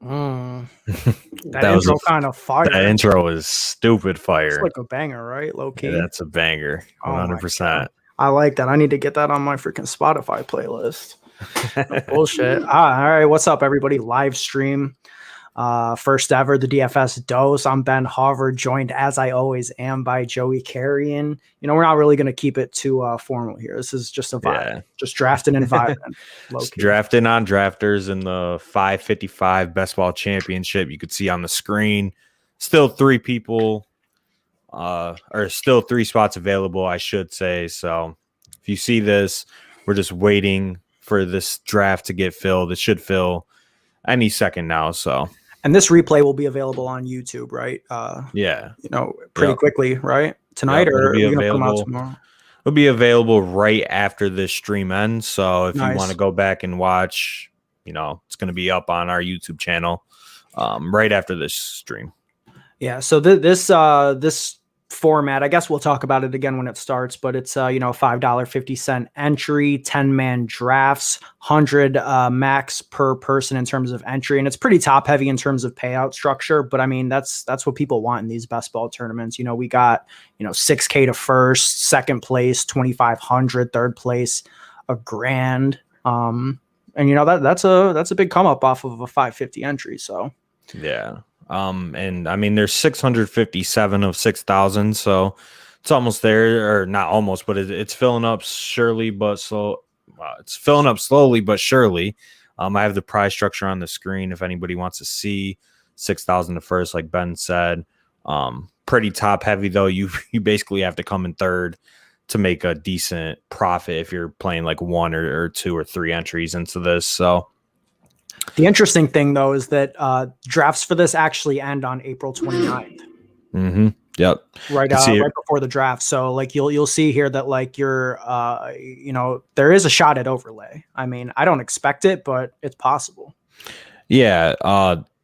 Mm. That That was intro kind of fire. that intro is stupid It's fire. like a banger, right? Low key. Yeah, that's a banger, Oh my 100%. I like that. I need to get that on my freaking Spotify playlist. No bullshit. All right. What's up, everybody? Live stream. First ever, the DFS dose. I'm Ben Hauver, joined as I always am by Joey Carrion. You know, we're not really going to keep it too formal here. This is just a vibe, just drafting and vibing. Drafting on drafters in the 555 best ball championship. You could see on the screen, still three people, or still three spots available, I should say. So if you see this, we're just waiting for this draft to get filled. It should fill any second now. So. And this replay will be available on YouTube, right? Yeah. You know, pretty quickly, right? Tonight, or are you going to put them out tomorrow? It'll be available right after this stream ends. So if you want to go back and watch, you know, it's going to be up on our YouTube channel right after this stream. Yeah. So this format, I guess we'll talk about it again when it starts, but it's you know, $5.50 entry, 10-man drafts, 100 max per person in terms of entry, and it's pretty top heavy in terms of payout structure. But I mean, that's what people want in these best ball tournaments. You know, we got, you know, $6K to first, second place 2,500, third place $1,000, and you know that's a big come up off of a 550 entry. So yeah. And I mean, there's 657 of 6,000, so it's almost there, or not almost, but it's filling up surely, but slow. It's filling up slowly, but surely. I have the prize structure on the screen if anybody wants to see 6,000 to first, like Ben said. Pretty top heavy though. You basically have to come in third to make a decent profit if you're playing like one or two or three entries into this. So. The interesting thing, though, is that drafts for this actually end on April 29th. Mm-hmm. Yep. Right before the draft. So, like, you'll see here that, like, you're, you know, there is a shot at overlay. I mean, I don't expect it, but it's possible. Yeah.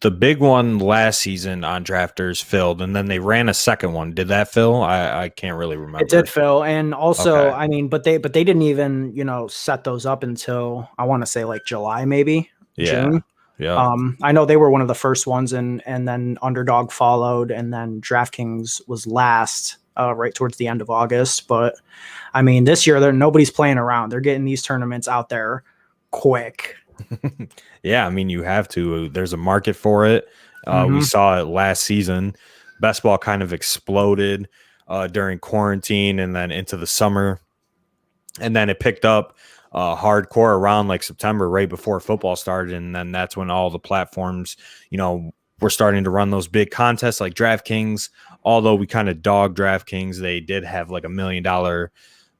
The big one last season on drafters filled, and then they ran a second one. Did that fill? I can't really remember. It did fill, and also, I mean, but they didn't even, you know, set those up until I want to say like July, maybe. June. Yeah. I know they were one of the first ones, and then Underdog followed, and then DraftKings was last, right towards the end of August. But I mean, this year nobody's playing around. They're getting these tournaments out there quick. Yeah, I mean, you have to. There's a market for it. We saw it last season. Best ball kind of exploded during quarantine and then into the summer, and then it picked up hardcore around like September, right before football started, and then that's when all the platforms, you know, were starting to run those big contests like DraftKings. Although we kind of dogged DraftKings, they did have like $1 million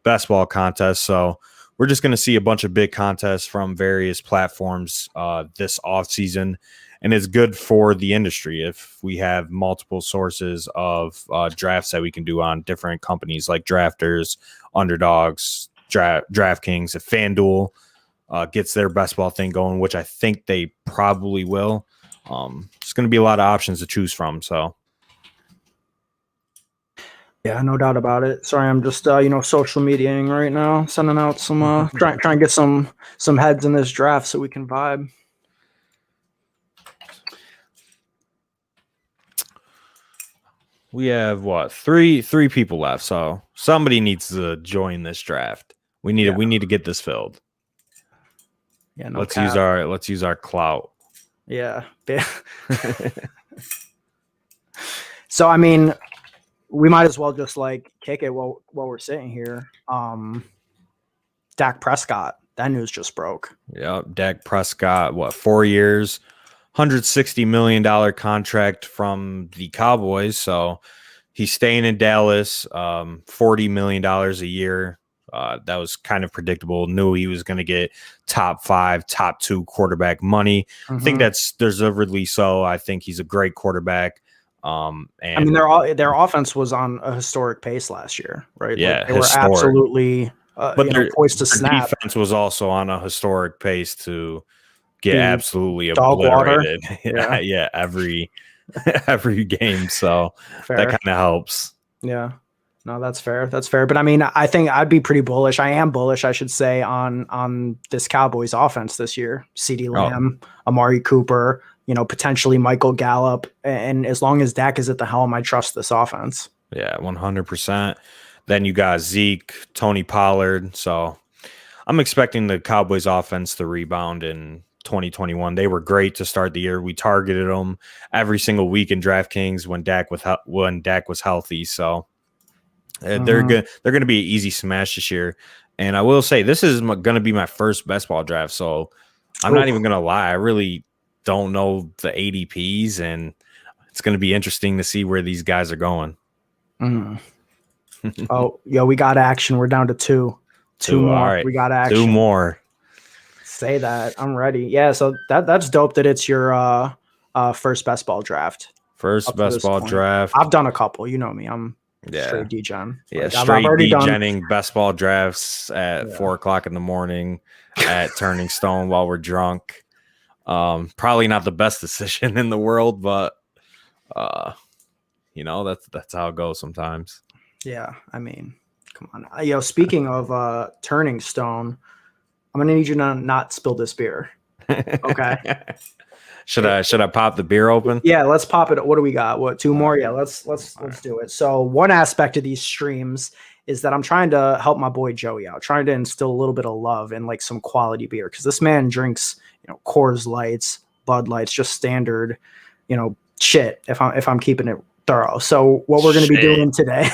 best ball contest. So we're just going to see a bunch of big contests from various platforms this off season, and it's good for the industry if we have multiple sources of drafts that we can do on different companies like Drafters, Underdogs, DraftKings. If FanDuel gets their best ball thing going, which I think they probably will, there's going to be a lot of options to choose from. So yeah, no doubt about it. Sorry, I'm just you know, social mediaing right now, sending out some trying to get some heads in this draft so we can vibe. We have what, three people left, so somebody needs to join this draft. We need to get this filled. Yeah, let's use our clout. Yeah. So I mean, we might as well just like kick it while we're sitting here. Dak Prescott, that news just broke. Yeah, Dak Prescott, what, 4 years, $160 million contract from the Cowboys. So he's staying in Dallas, $40 million a year. That was kind of predictable. Knew he was going to get top 5, top 2 quarterback money. I think that's deservedly so. I think he's a great quarterback. And I mean, their offense was on a historic pace last year, right? Yeah, like they were absolutely but their poised to snap. Defense was also on a historic pace to get absolutely obliterated. Yeah, every game. So that kind of helps. Yeah. No, that's fair. That's fair. But I mean, I think I'd be pretty bullish. I am bullish, I should say, on this Cowboys offense this year. CeeDee Lamb, Amari Cooper, potentially Michael Gallup. And as long as Dak is at the helm, I trust this offense. Yeah, 100%. Then you got Zeke, Tony Pollard. So I'm expecting the Cowboys offense to rebound in 2021. They were great to start the year. We targeted them every single week in DraftKings when Dak was healthy. So they're going to be an easy smash this year. And I will say this is going to be my first best ball draft. So I'm not even going to lie. I really don't know the ADPs, and it's going to be interesting to see where these guys are going. Oh, yo, we got action. We're down to two more. All right. We got action. 2 more. Say that. I'm ready. Yeah, so that's dope that it's your first best ball draft. First best ball draft. I've done a couple. You know me. I'm straight degen. Yeah, straight degenning best ball drafts at 4:00 in the morning at Turning Stone while we're drunk. Probably not the best decision in the world, but that's how it goes sometimes. Yeah, I mean, come on. Yo, speaking of Turning Stone, I'm gonna need you to not spill this beer. Okay. Should I pop the beer open? Yeah, let's pop it. What do we got? What, 2 more? Yeah, let's do it. So one aspect of these streams is that I'm trying to help my boy Joey out, trying to instill a little bit of love and like some quality beer, because this man drinks, Coors Lights, Bud Lights, just standard, shit. If I'm keeping it thorough. So what we're going to be doing today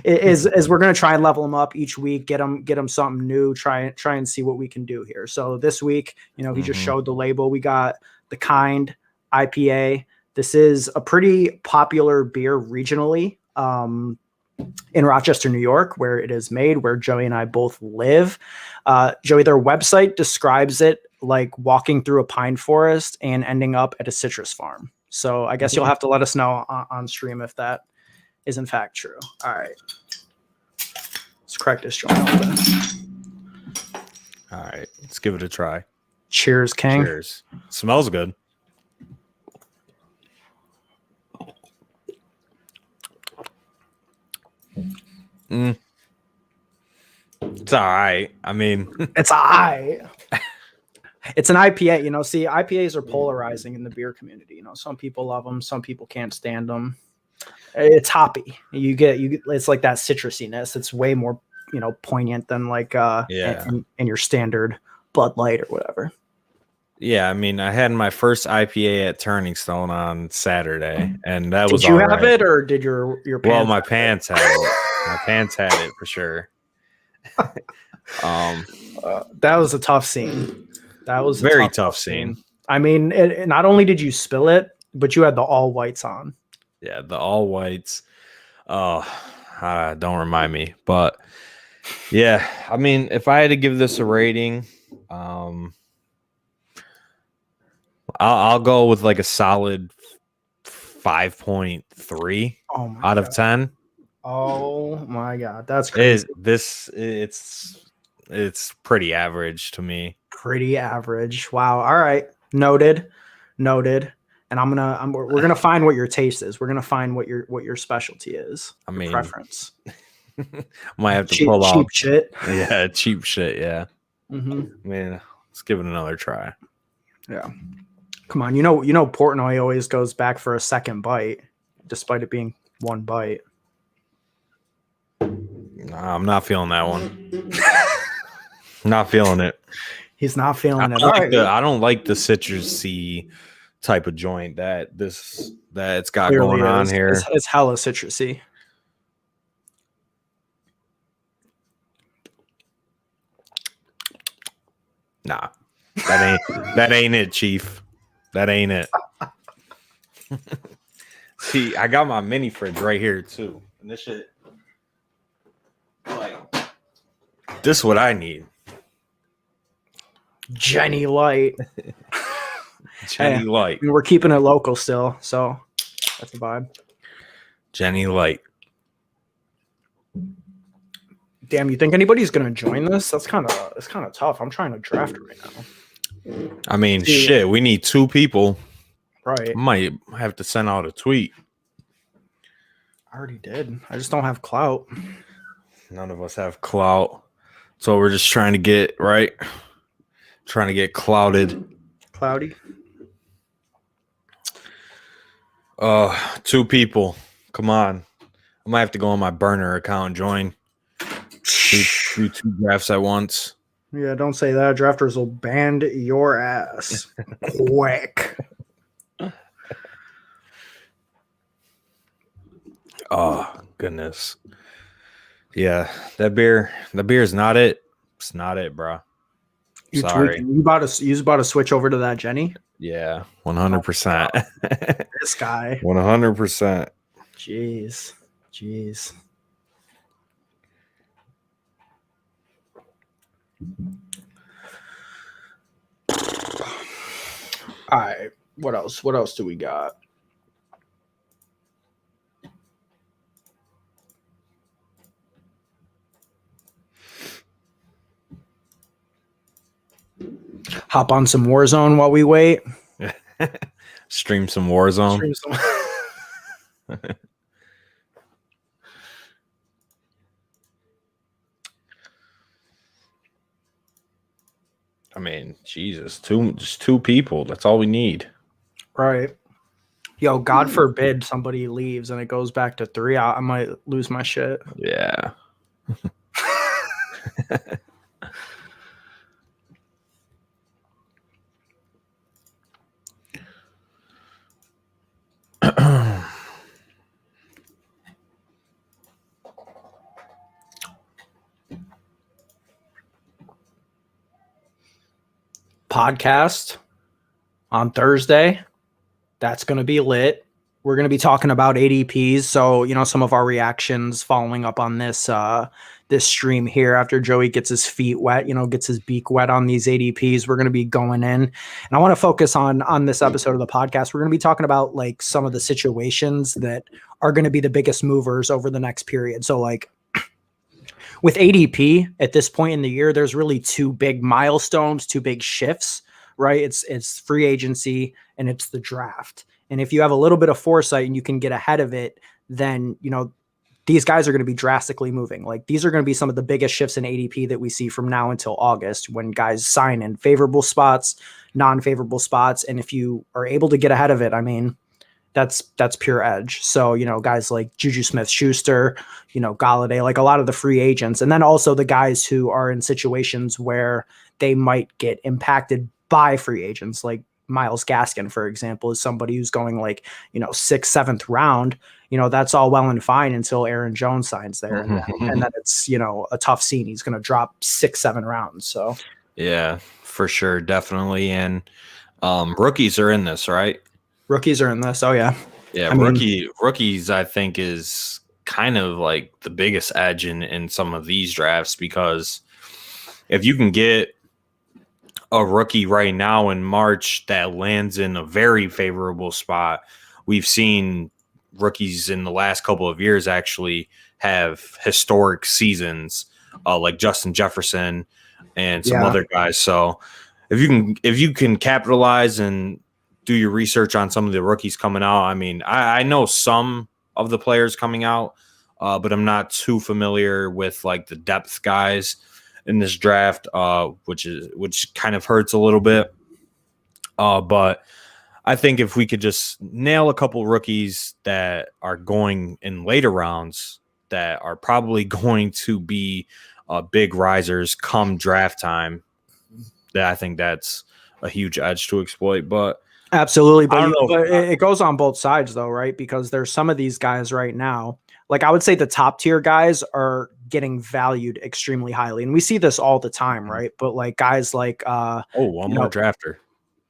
is we're going to try and level him up each week, get him something new, try and see what we can do here. So this week, he just showed the label. We got the Kind IPA. This is a pretty popular beer regionally in Rochester, New York, where it is made, where Joey and I both live. Joey, their website describes it like walking through a pine forest and ending up at a citrus farm. So I guess you'll have to let us know on stream if that is in fact true. All right. Let's crack this joint open. All right. Let's give it a try. Cheers, King. Cheers. Smells good. It's all right. I mean, it's all right. It's an IPA, See, IPAs are polarizing in the beer community. Some people love them, some people can't stand them. It's hoppy. You get it's like that citrusiness. It's way more, poignant than like in your standard Bud Light or whatever. Yeah, I mean, I had my first IPA at Turning Stone on Saturday, and that was. Did you have it, or did your pants? Well, my pants had it. My pants had it for sure. That was a tough scene. That was a very tough scene. I mean, not only did you spill it, but you had the all whites on. Yeah, the all whites. Don't remind me. But yeah, I mean, if I had to give this a rating, I'll go with like a solid 5.3 out of 10. Oh my God, that's crazy. It's pretty average to me. Pretty average. Wow. All right. Noted. And we're gonna find what your taste is. We're gonna find what your specialty is. I mean, preference. Might have to pull off cheap shit. Yeah, cheap shit. Yeah. Man, let's give it another try. Yeah. Come on. Portnoy always goes back for a second bite, despite it being one bite. Nah, I'm not feeling that one. Not feeling it. He's not feeling it. I don't like the citrusy type of joint that it's got going on here. It's hella citrusy. Nah, that ain't it, Chief. That ain't it. See, I got my mini fridge right here too, and this shit, like, this is what I need. Jenny Light. Jenny Light. We're keeping it local still, so that's a vibe. Jenny Light. Damn, you think anybody's gonna join this? It's kind of tough. I'm trying to draft it right now. I mean, shit, we need 2 people. Right. Might have to send out a tweet. I already did. I just don't have clout. None of us have clout. So we're just trying to get right. Trying to get clouded. Cloudy. Two people. Come on. I might have to go on my burner account and join. Do two drafts at once. Yeah, don't say that. Drafters will ban your ass quick. Oh, goodness. Yeah, that beer is not it. It's not it, bro. Sorry. You about to switch over to that, Jenny? Yeah, 100%. This guy. 100%. Jeez. All right. What else? What else do we got? Hop on some Warzone while we wait. Stream some Warzone. I mean, Jesus, just two people. That's all we need. Right. Yo, God forbid somebody leaves and it goes back to 3. I might lose my shit. Yeah. Podcast on Thursday. That's going to be lit. We're going to be talking about ADPs. So, some of our reactions following up on this this stream here after Joey gets his feet wet, gets his beak wet on these ADPs. We're going to be going in. And I want to focus on this episode of the podcast. We're going to be talking about like some of the situations that are going to be the biggest movers over the next period. So like with ADP at this point in the year, there's really two big milestones, two big shifts, right? It's free agency and it's the draft. And if you have a little bit of foresight and you can get ahead of it, then, these guys are going to be drastically moving. Like these are going to be some of the biggest shifts in ADP that we see from now until August when guys sign in favorable spots, non-favorable spots. And if you are able to get ahead of it, I mean, that's pure edge. So, guys like Juju Smith-Schuster, Galladay, like a lot of the free agents, and then also the guys who are in situations where they might get impacted by free agents, like Myles Gaskin, for example, is somebody who's going like, 6th, 7th round. That's all well and fine until Aaron Jones signs there. And then it's, a tough scene. He's going to drop 6, 7 rounds. So, yeah, for sure. Definitely. And rookies are in this, right? Rookies are in this. Oh, yeah. Yeah. Rookies, I think, is kind of like the biggest edge in some of these drafts, because if you can get a rookie right now in March that lands in a very favorable spot, we've seen rookies in the last couple of years actually have historic seasons, like Justin Jefferson and some other guys. So if you can capitalize and do your research on some of the rookies coming out, I mean, I know some of the players coming out, but I'm not too familiar with like the depth guys in this draft, which kind of hurts a little bit. But I think if we could just nail a couple rookies that are going in later rounds that are probably going to be big risers come draft time, that I think that's a huge edge to exploit. But absolutely. But it goes on both sides though, right? Because there's some of these guys right now, like I would say the top tier guys are getting valued extremely highly. And we see this all the time, right? But like guys like one more drafter.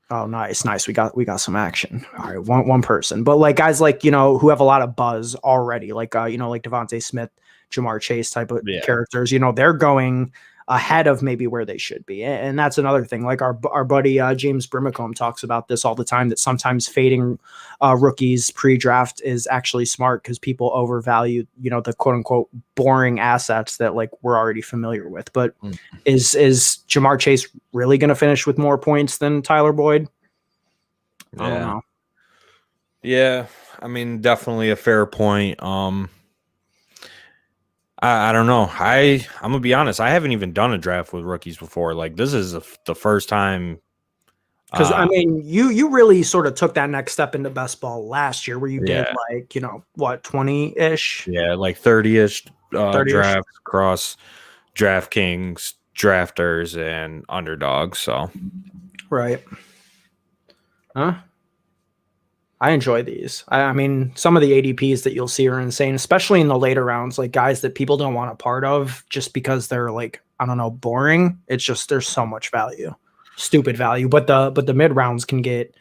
Oh, nice. We got some action. All right, one person. But like guys like, who have a lot of buzz already, like like Devontae Smith, Jamar Chase type of characters, they're going ahead of maybe where they should be. And that's another thing. Like our buddy James Brimacombe talks about this all the time, that sometimes fading rookies pre-draft is actually smart because people overvalue, the quote unquote boring assets that like we're already familiar with. But is Jamar Chase really going to finish with more points than Tyler Boyd? I don't know. Yeah, I mean, definitely a fair point. I don't know. I'm gonna be honest. I haven't even done a draft with rookies before. Like this is the first time Because I mean, you really sort of took that next step into best ball last year, where you did Yeah. like, you know, what, 20-ish? Yeah, like 30-ish 30-ish? drafts across DraftKings, drafters, and underdogs. So Right. Huh? I enjoy these. I mean, some of the ADPs that you'll see are insane, especially in the later rounds, like guys that people don't want a part of just because they're like, I don't know, boring. It's just there's so much value. Stupid value. But the mid rounds can get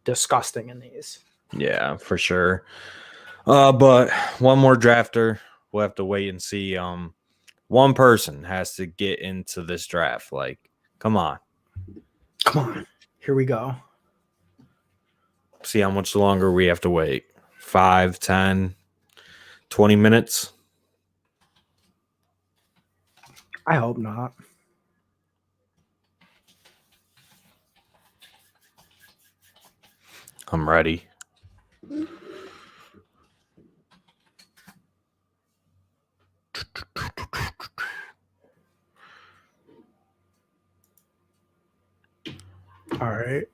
disgusting in these. yeah, for sure. But one more drafter, we'll have to wait and see. One person has to get into this draft. Like, come on. Here we go. See how much longer we have to wait. 5, 10, 20 minutes. I hope not. I'm ready. All right.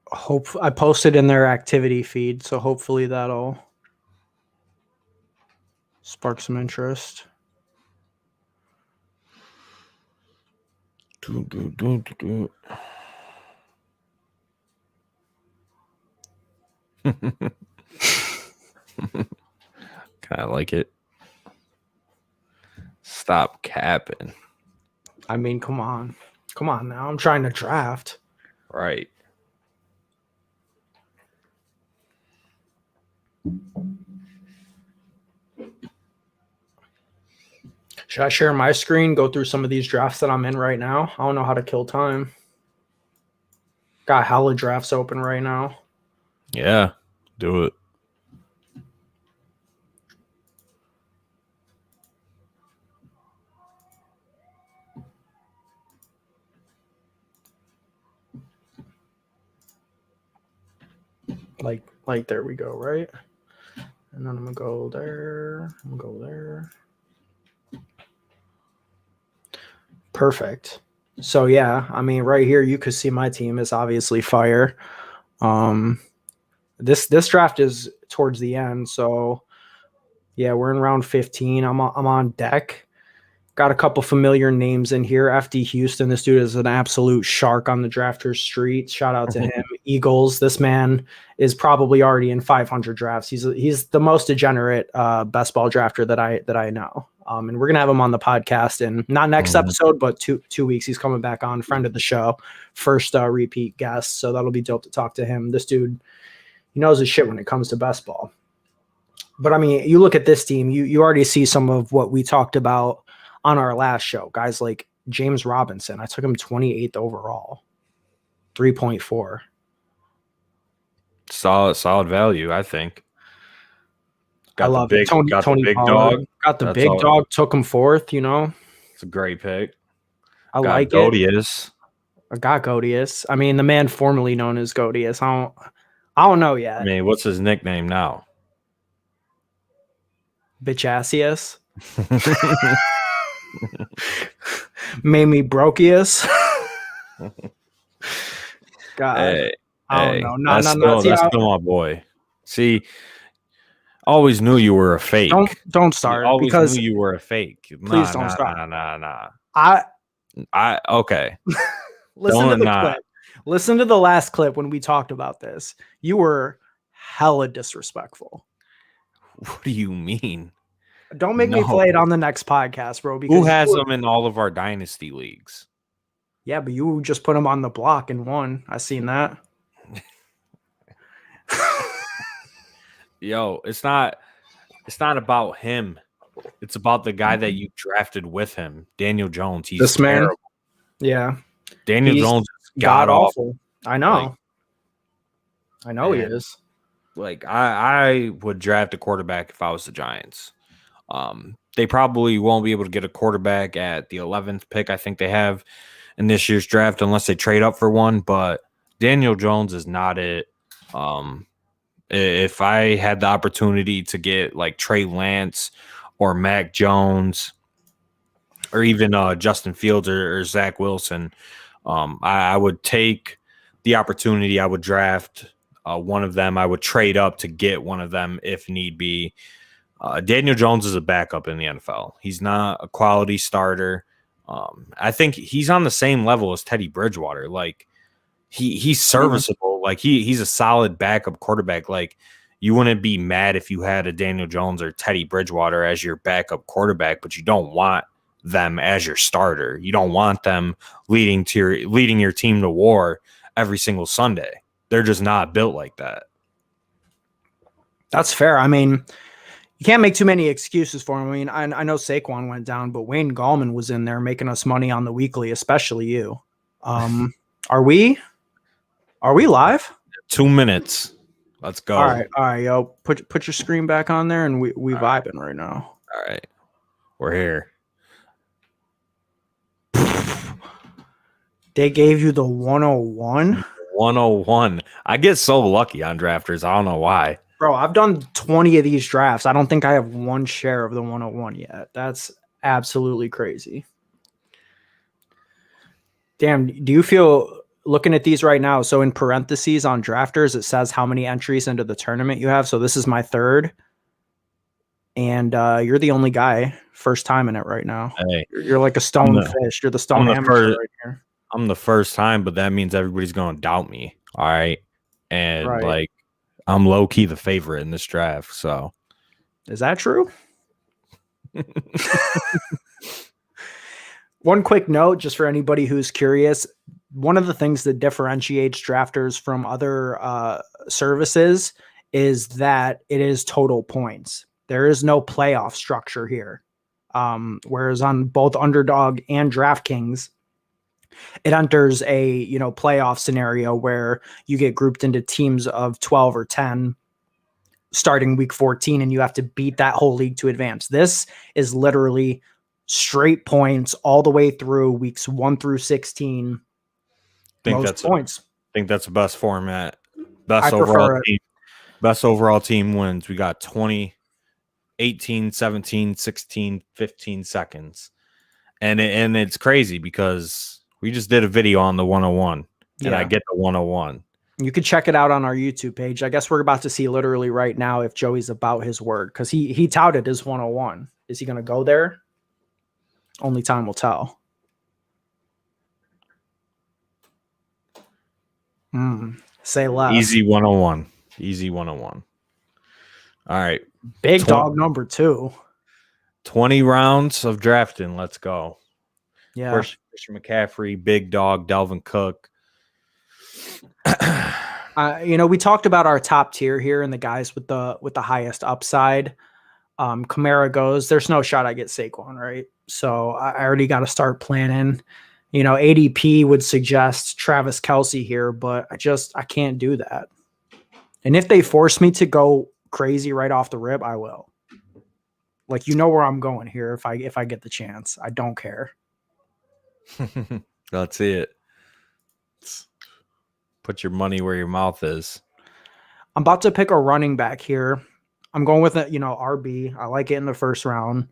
Hope I posted in their activity feed, so hopefully that'll spark some interest. Kind of like it. Stop capping. I mean, come on now. I'm trying to draft. Right. Should I share my screen, go through some of these drafts that I'm in right now? I don't know how to kill time. Got hella drafts open right now. Yeah, do it. Like there we go, right? And then I'm gonna go there. I'm gonna go there. Perfect. So yeah, I mean, right here you could see my team is obviously fire. This draft is towards the end, so yeah, we're in round 15. I'm on deck. Got a couple familiar names in here. FD Houston. This dude is an absolute shark on the drafters street. Shout out to him. Eagles. This man is probably already in 500 drafts. He's the most degenerate best ball drafter that I know. And we're gonna have him on the podcast, and not next episode, but two weeks. He's coming back on. Friend of the show, first repeat guest. So that'll be dope to talk to him. This dude, he knows his shit when it comes to best ball. But I mean, you look at this team. You already see some of what we talked about on our last show. Guys like James Robinson. I took him 28th overall. 3.4. Solid value, I think. I love it. Tony big Pollard. dog. Got the big dog. Took him 4th. You know, it's a great pick. I like Godius. I got Godius. I mean, the man formerly known as Godius. I don't know yet. I mean, what's his nickname now? Bitchassius. Mamie Brokius. God, I don't know. That's still my boy. See, always knew you were a fake. Don't start. Always knew you were a fake. Please don't start. Nah. Okay. Listen to the clip. Listen to the last clip when we talked about this. You were hella disrespectful. What do you mean? Don't make me play it on the next podcast, bro. Because who has them in all of our dynasty leagues? Yeah, but you just put them on the block and won. I seen that. Yo, it's not about him. It's about the guy that you drafted with him, Daniel Jones. He's this man. terrible. Yeah, Daniel Jones is god awful. I know. I know he is. Like I would draft a quarterback if I was the Giants. They probably won't be able to get a quarterback at the 11th pick. I think they have in this year's draft, unless they trade up for one. But Daniel Jones is not it. If I had the opportunity to get like Trey Lance or Mac Jones or even Justin Fields or Zach Wilson, I would take the opportunity, I would draft one of them. I would trade up to get one of them if need be. Daniel Jones is a backup in the NFL. He's not a quality starter. I think he's on the same level as Teddy Bridgewater. Like he's serviceable. Like he's a solid backup quarterback. Like you wouldn't be mad if you had a Daniel Jones or Teddy Bridgewater as your backup quarterback, but you don't want them as your starter. You don't want them leading your team to war every single Sunday. They're just not built like that. That's fair. I mean, you can't make too many excuses for him. I mean, I know Saquon went down, but Wayne Gallman was in there making us money on the weekly, especially you. Are we live? 2 minutes. Let's go. All right, yo. Put your screen back on there, and we vibing right now. All right. We're here. They gave you the 101? 101. I get so lucky on drafters. I don't know why. Bro, I've done 20 of these drafts. I don't think I have one share of the 101 yet. That's absolutely crazy. Damn, do you feel, looking at these right now, so in parentheses on drafters, it says how many entries into the tournament you have. So this is my third. And you're the only guy first time in it right now. Hey, you're like a stone fish. You're the stone amateur right here. I'm the first time, but that means everybody's going to doubt me. All right. And like, I'm low key the favorite in this draft. So is that true? One quick note, just for anybody who's curious. One of the things that differentiates drafters from other services is that it is total points. There is no playoff structure here. Whereas on both Underdog and DraftKings, it enters a playoff scenario where you get grouped into teams of 12 or 10 starting week 14, and you have to beat that whole league to advance. This is literally straight points all the way through weeks 1 through 16. Points. I think that's the best format. Best overall team wins. We got 20, 18, 17, 16, 15 seconds. And it's crazy because we just did a video on the 101, and I get the 101. You could check it out on our YouTube page. I guess we're about to see literally right now if Joey's about his word, because he touted his 101. Is he going to go there? Only time will tell. Say less. Easy 101. Easy 101. All right. Big dog number 2. 20 rounds of drafting. Let's go. Yeah. Christian McCaffrey, big dog, Dalvin Cook. We talked about our top tier here and the guys with the highest upside. Kamara goes. There's no shot I get Saquon, right? So I already got to start planning. ADP would suggest Travis Kelce here, but I can't do that. And if they force me to go crazy right off the rip, I will. Like, where I'm going here if I get the chance. I don't care. Let's see it. Put your money where your mouth is. I'm about to pick a running back here. I'm going with RB. I like it in the first round,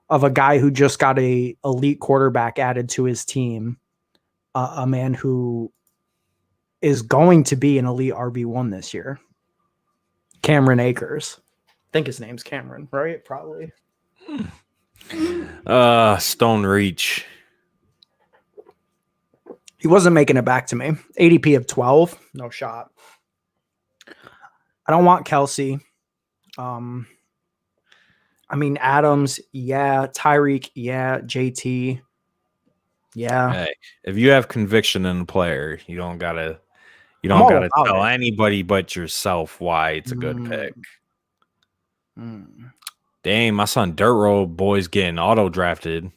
of a guy who just got a elite quarterback added to his team. A man who is going to be an elite RB1 this year. Cameron Akers. I think his name's Cameron, right? Probably. Stone Reach. He wasn't making it back to me. ADP of 12, no shot. I don't want Kelce. Adams, yeah. Tyreek, yeah. JT, yeah. Hey, if you have conviction in a player, you don't gotta tell anybody but yourself why it's a good pick. Dang, my son Dirt Road Boy's getting auto drafted.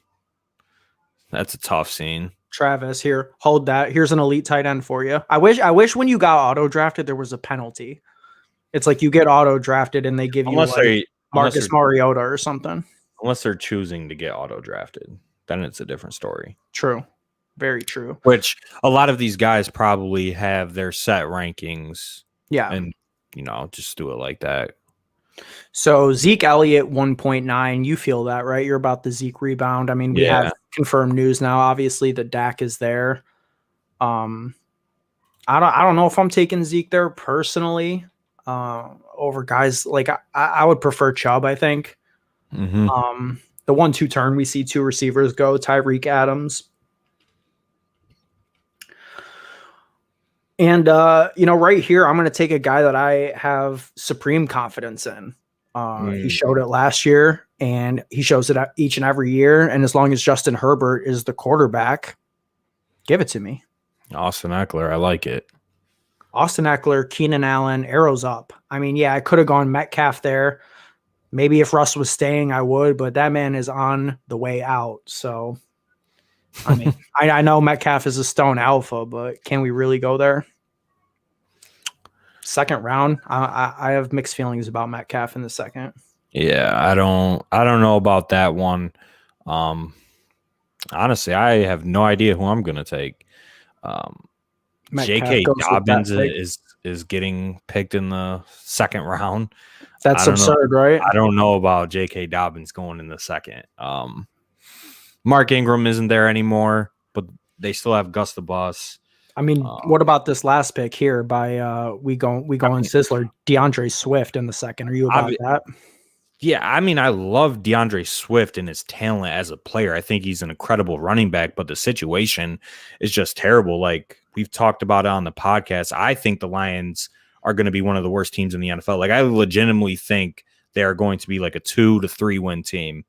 That's a tough scene. Travis, here, hold that. Here's an elite tight end for you. I wish when you got auto drafted there was a penalty. It's like you get auto drafted and they give you Marcus Mariota or something. Unless they're choosing to get auto drafted, then it's a different story. True. Very true. Which a lot of these guys probably have their set rankings. Yeah. And, just do it like that. So Zeke Elliott 1.9. You feel that, right? You're about the Zeke rebound. I mean, we have confirmed news now, obviously, that Dak is there. I don't know if I'm taking Zeke there personally over guys like I would prefer Chubb. I think Mm-hmm. The 1-2 turn we see two receivers go Tyreek Adams. And, right here, I'm going to take a guy that I have supreme confidence in. He showed it last year, and he shows it each and every year. And as long as Justin Herbert is the quarterback, give it to me. Austin Eckler, I like it. Austin Eckler, Keenan Allen, arrows up. I mean, yeah, I could have gone Metcalf there. Maybe if Russ was staying, I would, but that man is on the way out. So, I mean, I know Metcalf is a stone alpha, but can we really go there? Second round, I have mixed feelings about Metcalf in the second. Yeah, I don't know about that one. Honestly, I have no idea who I'm going to take. J.K. Dobbins is getting picked in the second round. That's absurd, right? I don't know about J.K. Dobbins going in the second. Mark Ingram isn't there anymore, but they still have Gus the Bus. I mean, what about this last pick here by we go in Sizzler, Deandre Swift in the second? Are you about that? Yeah, I mean, I love Deandre Swift and his talent as a player. I think he's an incredible running back, but the situation is just terrible. Like we've talked about it on the podcast, I think the Lions are going to be one of the worst teams in the NFL. Like I legitimately think they are going to be like a 2 to 3 win team,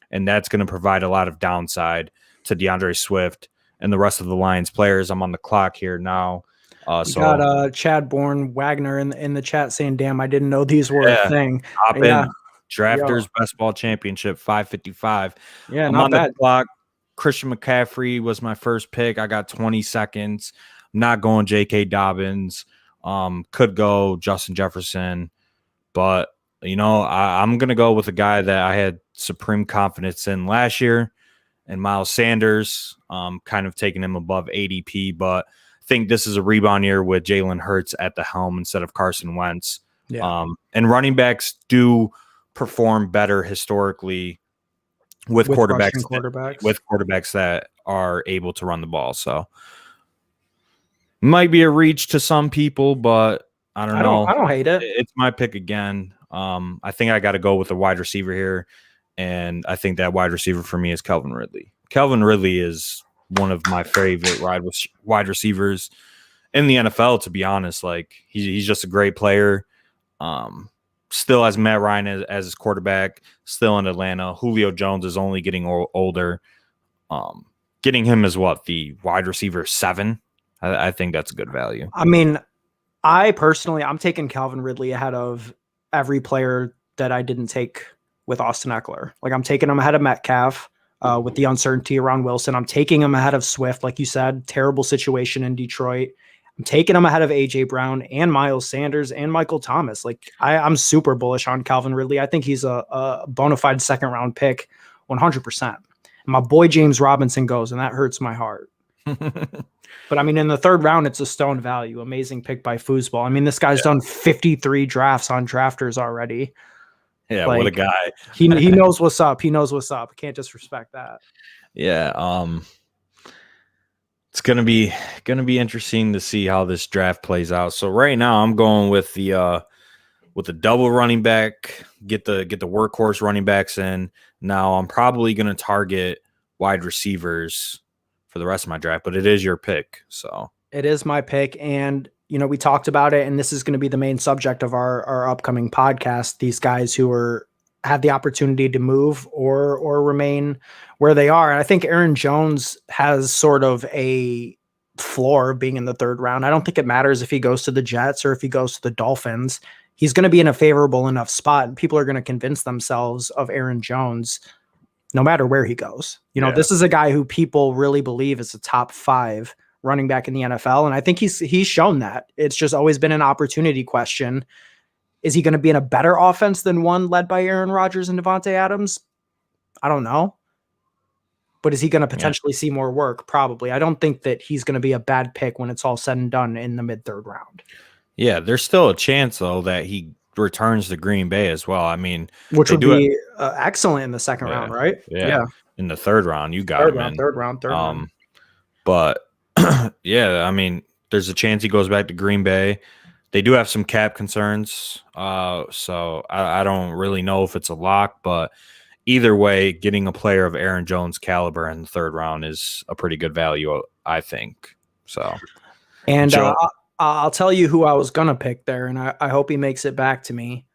and that's going to provide a lot of downside to Deandre Swift and the rest of the Lions players. I'm on the clock here now. So got Chad Bourne Wagner in the chat saying, "Damn, I didn't know these were a thing." Hop in. Drafters Best Ball Championship 555. Yeah, I'm not on bad. The clock. Christian McCaffrey was my first pick. I got 20 seconds. I'm not going J.K. Dobbins. Could go Justin Jefferson, but I'm gonna go with a guy that I had supreme confidence in last year, and Miles Sanders. Kind of taking him above ADP, but I think this is a rebound year with Jalen Hurts at the helm instead of Carson Wentz. Yeah. And running backs do perform better historically with quarterbacks that are able to run the ball. So might be a reach to some people, but I don't know. I don't hate it. It's my pick again. I think I got to go with a wide receiver here, and I think that wide receiver for me is Calvin Ridley. Calvin Ridley is one of my favorite wide receivers in the NFL, to be honest. Like he's just a great player. Still has Matt Ryan as his quarterback, still in Atlanta. Julio Jones is only getting older. Getting him as the wide receiver 7. I think that's a good value. I mean, I'm taking Calvin Ridley ahead of every player that I didn't take with Austin Eckler. Like I'm taking him ahead of Metcalf with the uncertainty around Wilson. I'm taking him ahead of Swift, like you said, terrible situation in Detroit. I'm taking him ahead of A.J. Brown and Miles Sanders and Michael Thomas. Like I'm super bullish on Calvin Ridley. I think he's a bona fide second round pick, 100%. And my boy James Robinson goes, and that hurts my heart. But I mean, in the third round, it's a stone value. Amazing pick by Foosball. I mean, this guy's done 53 drafts on Drafters already. Yeah, what a guy. He knows what's up. He knows what's up. Can't disrespect that. Yeah. It's gonna be interesting to see how this draft plays out. So right now I'm going with the double running back, get the workhorse running backs in. Now I'm probably gonna target wide receivers for the rest of my draft, but it is your pick. So it is my pick, and we talked about it, and this is going to be the main subject of our upcoming podcast. These guys who have the opportunity to move or remain where they are. And I think Aaron Jones has sort of a floor being in the third round. I don't think it matters if he goes to the Jets or if he goes to the Dolphins. He's going to be in a favorable enough spot, and people are going to convince themselves of Aaron Jones no matter where he goes. This is a guy who people really believe is a top 5 running back in the NFL. And I think he's shown that. It's just always been an opportunity question. Is he going to be in a better offense than one led by Aaron Rodgers and Davante Adams? I don't know. But is he going to potentially see more work? Probably. I don't think that he's going to be a bad pick when it's all said and done in the mid-third round. Yeah, there's still a chance, though, that he returns to Green Bay as well. I mean, which would be excellent in the second round, right? Yeah. In the third round, you got him in. Third round. But yeah, I mean, There's a chance he goes back to Green Bay. They do have some cap concerns, so I don't really know if it's a lock, but either way, getting a player of Aaron Jones' caliber in the third round is a pretty good value, I think. So, and I'll tell you who I was gonna pick there, and I hope he makes it back to me.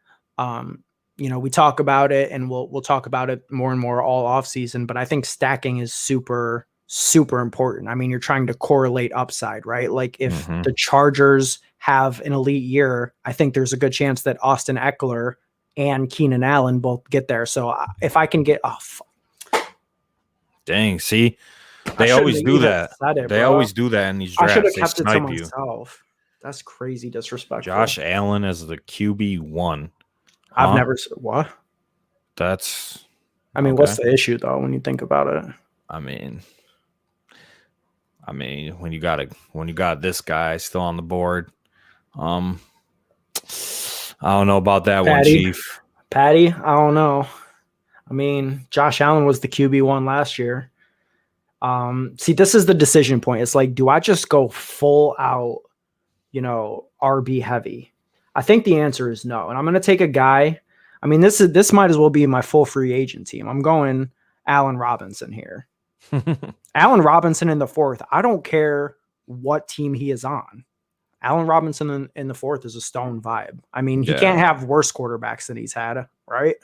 We talk about it, and we'll talk about it more and more all off season, but I think stacking is super, super important. I mean, you're trying to correlate upside, right? Like if the Chargers have an elite year, I think there's a good chance that Austin Eckler and Keenan Allen both get there. So if I can get dang, see, they always do that. They always do that in these drafts. I should have kept it to myself. That's crazy disrespectful. Josh Allen as the QB1. I've never what? That's. I mean, what's the issue though when you think about it? I mean, when you got this guy still on the board, I don't know about that one, Chief. Patty, I don't know. I mean, Josh Allen was the QB1 last year. See, this is the decision point. It's like, do I just go full out, RB heavy? I think the answer is no. And I'm going to take a guy. I mean, this might as well be my full free agent team. I'm going Allen Robinson here. Allen Robinson in the fourth. I don't care what team he is on. Allen Robinson in the fourth is a stone vibe. I mean, he can't have worse quarterbacks than he's had, right?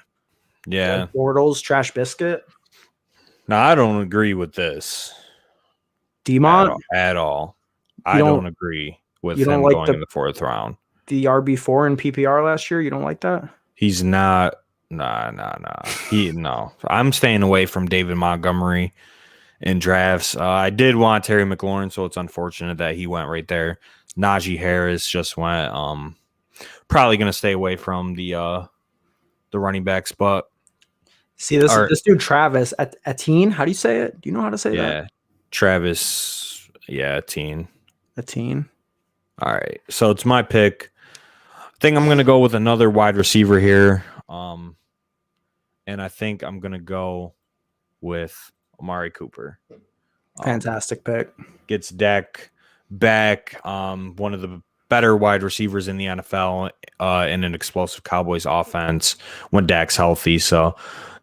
Yeah. Like Bortles, Trash Biscuit. No, I don't agree with this. Demont? At all. I don't agree with him going in the fourth round. The RB4 in PPR last year, you don't like that? He's not. Nah. No. I'm staying away from David Montgomery in drafts. I did want Terry McLaurin, so it's unfortunate that he went right there. Najee Harris just went. Probably going to stay away from the running backs, but see this dude Travis Etienne. How do you say it? Do you know how to say that? Yeah, Travis. Yeah, Etienne. All right, so it's my pick. I think I'm going to go with another wide receiver here, and I think I'm going to go with Amari Cooper. Fantastic pick. Gets Dak back, one of the better wide receivers in the NFL in an explosive Cowboys offense when Dak's healthy. So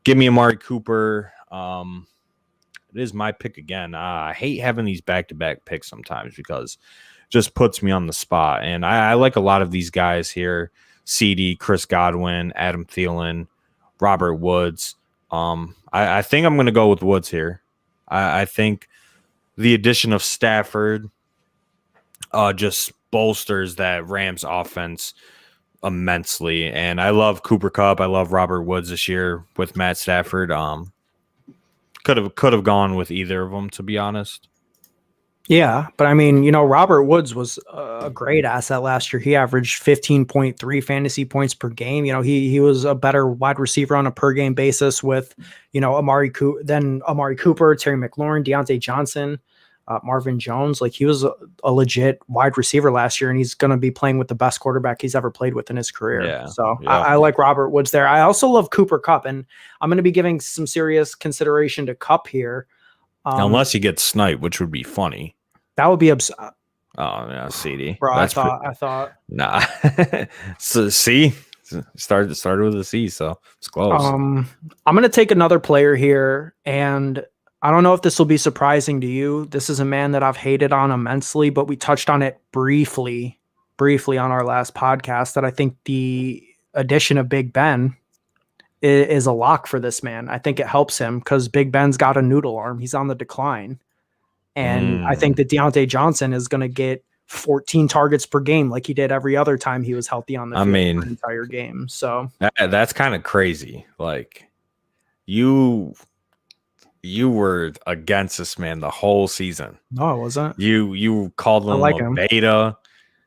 give me Amari Cooper. It is my pick again. I hate having these back-to-back picks sometimes because it just puts me on the spot. And I like a lot of these guys here. CD, Chris Godwin, Adam Thielen, Robert Woods. I think I'm going to go with Woods here. I think the addition of Stafford just bolsters that Rams offense immensely. And I love Cooper Kupp. I love Robert Woods this year with Matt Stafford. Could have gone with either of them, to be honest. Yeah, but I mean, Robert Woods was a great asset last year. He averaged 15.3 fantasy points per game. He was a better wide receiver on a per game basis with, Amari Cooper, Terry McLaurin, Deontay Johnson, Marvin Jones. Like he was a legit wide receiver last year, and he's going to be playing with the best quarterback he's ever played with in his career. Yeah, so yeah. I like Robert Woods there. I also love Cooper Kupp, and I'm going to be giving some serious consideration to Kupp here. Unless he gets sniped, which would be funny. That would be absurd. Oh yeah, CD. Bro, I thought. Nah. So C started with a C, so it's close. I'm gonna take another player here, and I don't know if this will be surprising to you. This is a man that I've hated on immensely, but we touched on it briefly on our last podcast. That I think the addition of Big Ben is a lock for this man. I think it helps him because Big Ben's got a noodle arm. He's on the decline. And I think that Deontay Johnson is going to get 14 targets per game like he did every other time he was healthy on the field for the entire game. So that's kind of crazy. Like you were against this man the whole season. No, I wasn't. You called him a beta.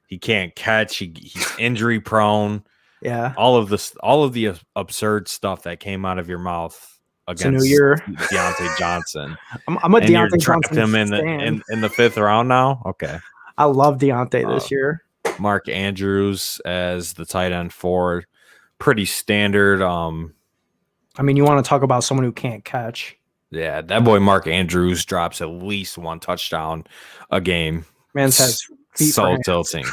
He can't catch. He's injury prone. Yeah. All of the absurd stuff that came out of your mouth against Deontay Johnson. I'm a Deontay Johnson him in the fifth round now. Okay. I love Deontay this year. Mark Andrews as the tight end forward. Pretty standard. I mean, you want to talk about someone who can't catch. Yeah, that boy Mark Andrews drops at least one touchdown a game. Man has So tilting.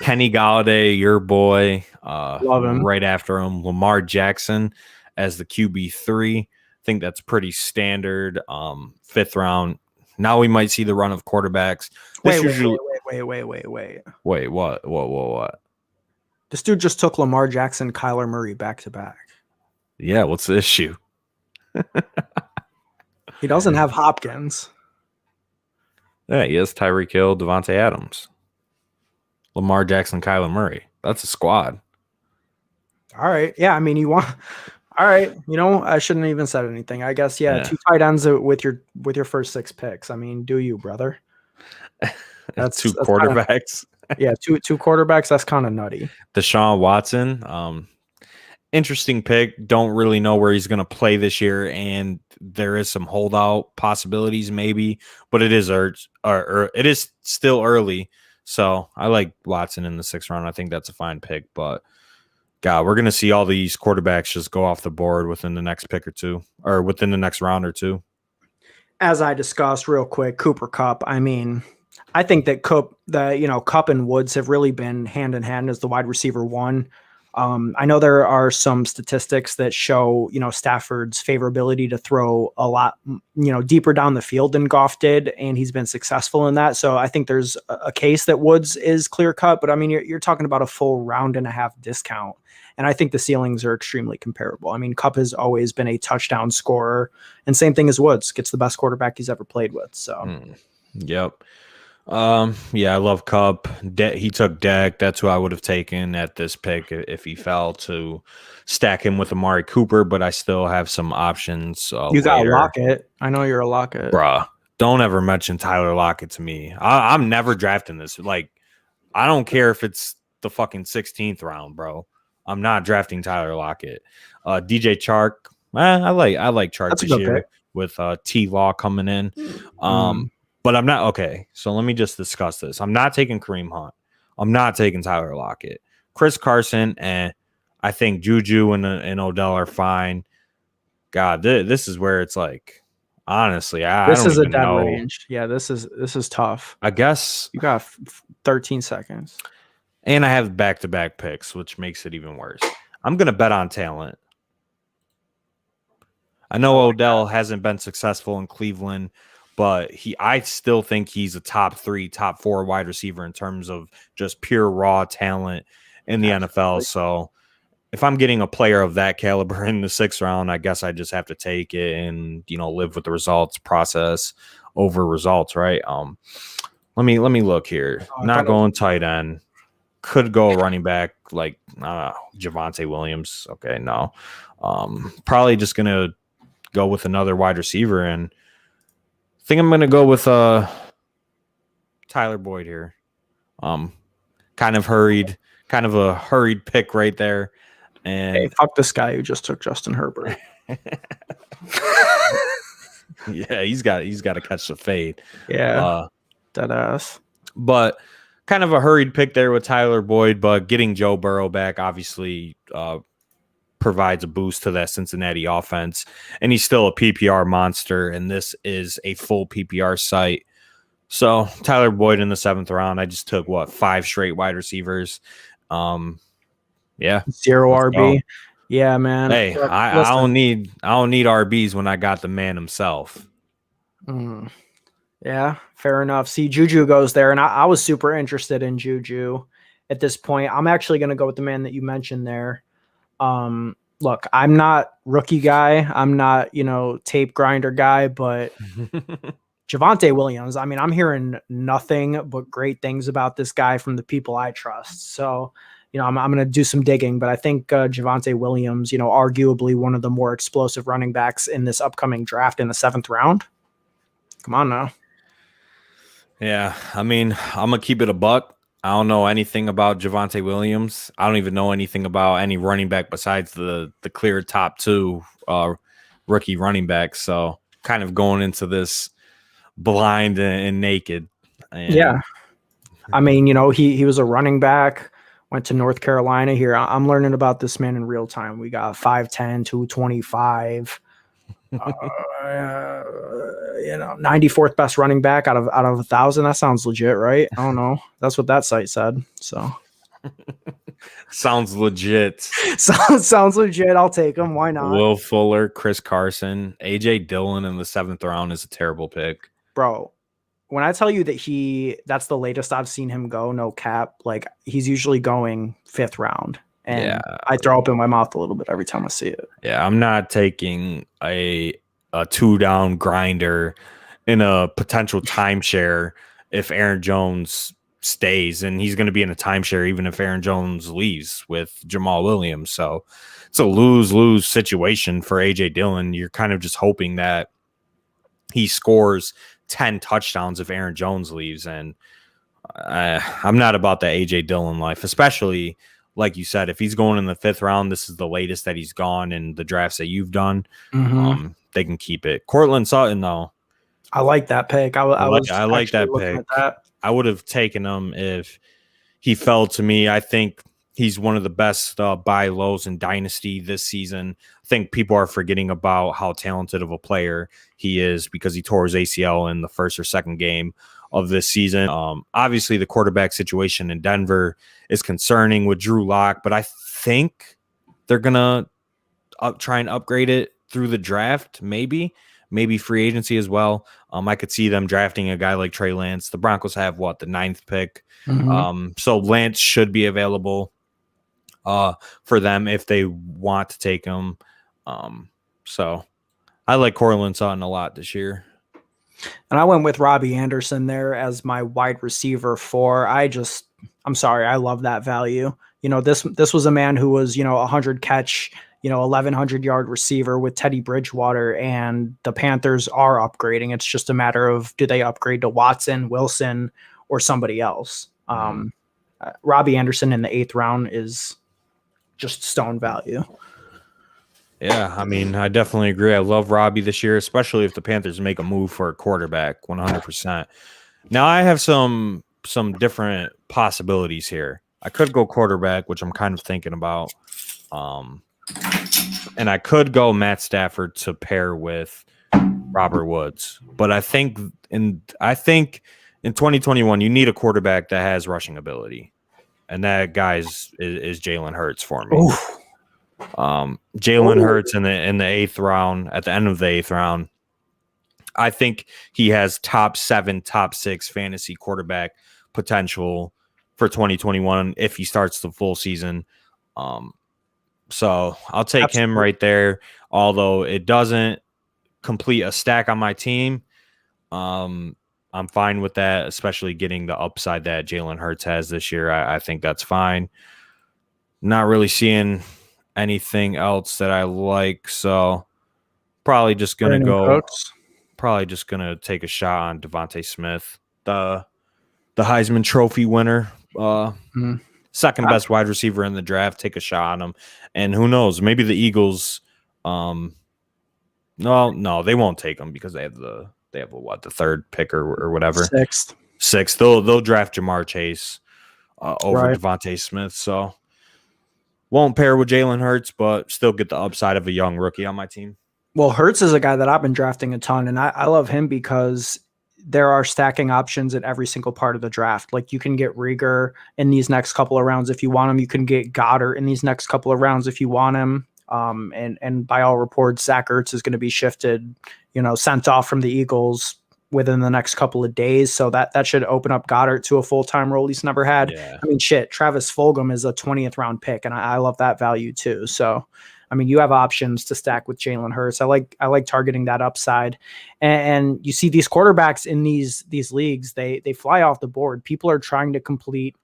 Kenny Galladay, your boy. Love him. Right after him, Lamar Jackson as the QB3. I think that's pretty standard. 5th round. Now we might see the run of quarterbacks. Wait, what? This dude just took Lamar Jackson, Kyler Murray back to back. Yeah, what's the issue? He doesn't have Hopkins. Yeah, he has Tyreek Hill, Devontae Adams, Lamar Jackson, Kyler Murray. That's a squad. All right. Yeah, I mean, you want. All right. You know, I shouldn't have even said anything. I guess, yeah. 2 tight ends with your first 6 picks. I mean, do you, brother? That's 2 quarterbacks. Yeah, two quarterbacks. That's kind of nutty. Deshaun Watson. Interesting pick. Don't really know where he's going to play this year, and there is some holdout possibilities maybe, but it is it is still early. So I like Watson in the 6th round. I think that's a fine pick, but God, we're going to see all these quarterbacks just go off the board within the next pick or two, or within the next round or two. As I discussed real quick, Cooper Kupp. I mean, I think that Kupp and Woods have really been hand in hand as the wide receiver 1. I know there are some statistics that show, Stafford's favorability to throw a lot, deeper down the field than Goff did, and he's been successful in that. So I think there's a case that Woods is clear cut, but I mean, you're talking about a full round and a half discount. And I think the ceilings are extremely comparable. I mean, Kupp has always been a touchdown scorer, and same thing as Woods, gets the best quarterback he's ever played with. So, Yep. Yeah, I love Kupp. He took Dak. That's who I would have taken at this pick if he fell to stack him with Amari Cooper, but I still have some options. You got Lockett. I know you're a Lockett. Bruh, don't ever mention Tyler Lockett to me. I'm never drafting this. Like, I don't care if it's the fucking 16th round, bro. I'm not drafting Tyler Lockett. DJ Chark, I like Chark this year pick. With T Law coming in. But I'm not okay. So let me just discuss this. I'm not taking Kareem Hunt. I'm not taking Tyler Lockett. Chris Carson, and I think Juju and Odell are fine. God, this is where it's like, honestly, this don't is a even dead know. range. Yeah, this is tough. I guess you got 13 seconds, and I have back-to-back picks, which makes it even worse. I'm gonna bet on talent. I know Odell hasn't been successful in Cleveland, but I still think he's a top 3, top 4 wide receiver in terms of just pure raw talent in the NFL. So if I'm getting a player of that caliber in the 6th round, I guess I just have to take it and, live with the results process over results, right? Let me look here. Not going tight end. Could go running back like Javonte Williams. Okay, no. Probably just going to go with another wide receiver, and I think I'm going to go with Tyler Boyd here. Kind of a hurried pick right there. And hey, fuck this guy who just took Justin Herbert. Yeah, he's got to catch the fade. Yeah, dead ass. But kind of a hurried pick there with Tyler Boyd, but getting Joe Burrow back obviously provides a boost to that Cincinnati offense, and he's still a PPR monster, and this is a full PPR site. So Tyler Boyd in the 7th round. I just took 5 straight wide receivers. Yeah, 0 RB. Yeah, man. Hey, I don't need RBs when I got the man himself. Yeah, fair enough. See, Juju goes there, and I was super interested in Juju at this point. I'm actually going to go with the man that you mentioned there. Look, I'm not rookie guy. I'm not, tape grinder guy, but Javonte Williams, I mean, I'm hearing nothing but great things about this guy from the people I trust. So, I'm going to do some digging, but I think Javonte Williams, arguably one of the more explosive running backs in this upcoming draft in the 7th round. Come on now. Yeah, I mean, I'm going to keep it a buck. I don't know anything about Javonte Williams. I don't even know anything about any running back besides the clear top 2 rookie running backs. So kind of going into this blind and naked. And yeah. I mean, he was a running back, went to North Carolina here. I'm learning about this man in real time. We got 5'10", 225. 94th best running back out of 1,000. That sounds legit, right? I don't know. That's what that site said. So Sounds legit. sounds legit. I'll take him. Why not? Will Fuller, Chris Carson, AJ Dillon in the 7th round is a terrible pick. Bro, when I tell you that that's the latest I've seen him go, no cap, like he's usually going 5th round. And I throw up in my mouth a little bit every time I see it. Yeah, I'm not taking a 2-down grinder in a potential timeshare if Aaron Jones stays, and he's going to be in a timeshare even if Aaron Jones leaves with Jamal Williams. So it's a lose-lose situation for AJ Dillon. You're kind of just hoping that he scores 10 touchdowns if Aaron Jones leaves, and I'm not about the AJ Dillon life, especially like you said, if he's going in the 5th round, this is the latest that he's gone in the drafts that you've done. They can keep it. Cortland Sutton, though, I like that pick. I like that pick. I would have taken him if he fell to me. I think he's one of the best buy lows in Dynasty this season. I think people are forgetting about how talented of a player he is because he tore his ACL in the 1st or 2nd game of this season. Obviously, the quarterback situation in Denver is concerning with Drew Lock, but I think they're going to try and upgrade it through the draft, maybe free agency as well. I could see them drafting a guy like Trey Lance. The Broncos have the 9th pick. So Lance should be available for them if they want to take him. So I like Cortland Sutton a lot this year. And I went with Robbie Anderson there as my wide receiver 4. I'm sorry. I love that value. This was a man who was, 100 catch, 1,100 yard receiver with Teddy Bridgewater, and the Panthers are upgrading. It's just a matter of, do they upgrade to Watson, Wilson, or somebody else? Robbie Anderson in the 8th round is just stone value. Yeah, I mean, I definitely agree. I love Robbie this year, especially if the Panthers make a move for a quarterback, 100%. Now, I have some different possibilities here. I could go quarterback, which I'm kind of thinking about. And I could go Matt Stafford to pair with Robert Woods. But I think in 2021, you need a quarterback that has rushing ability. And that guy is Jalen Hurts for me. Oof. Jalen Hurts in the 8th round, at the end of the 8th round, I think he has top 7, top 6 fantasy quarterback potential for 2021 if he starts the full season. So I'll take him right there. Although it doesn't complete a stack on my team, I'm fine with that, especially getting the upside that Jalen Hurts has this year. I think that's fine. Not really seeing anything else that I like, so probably just gonna take a shot on Javonte Smith, the Heisman Trophy winner, second best wide receiver in the draft. Take a shot on him, and who knows, maybe the Eagles no, they won't take him because they have the 3rd pick or whatever, 6th. They'll draft Jamar Chase over Javonte Smith, so won't pair with Jalen Hurts, but still get the upside of a young rookie on my team. Well, Hurts is a guy that I've been drafting a ton, and I love him because there are stacking options at every single part of the draft. Like, you can get Rieger in these next couple of rounds if you want him. You can get Goddard in these next couple of rounds if you want him. And by all reports, Zach Ertz is going to be shifted, sent off from the Eagles within the next couple of days. So that should open up Goddard to a full-time role he's never had. Yeah. I mean, Travis Fulgham is a 20th round pick, and I love that value too. So, I mean, you have options to stack with Jalen Hurts. I like targeting that upside. And you see these quarterbacks in these leagues, they fly off the board. People are trying to complete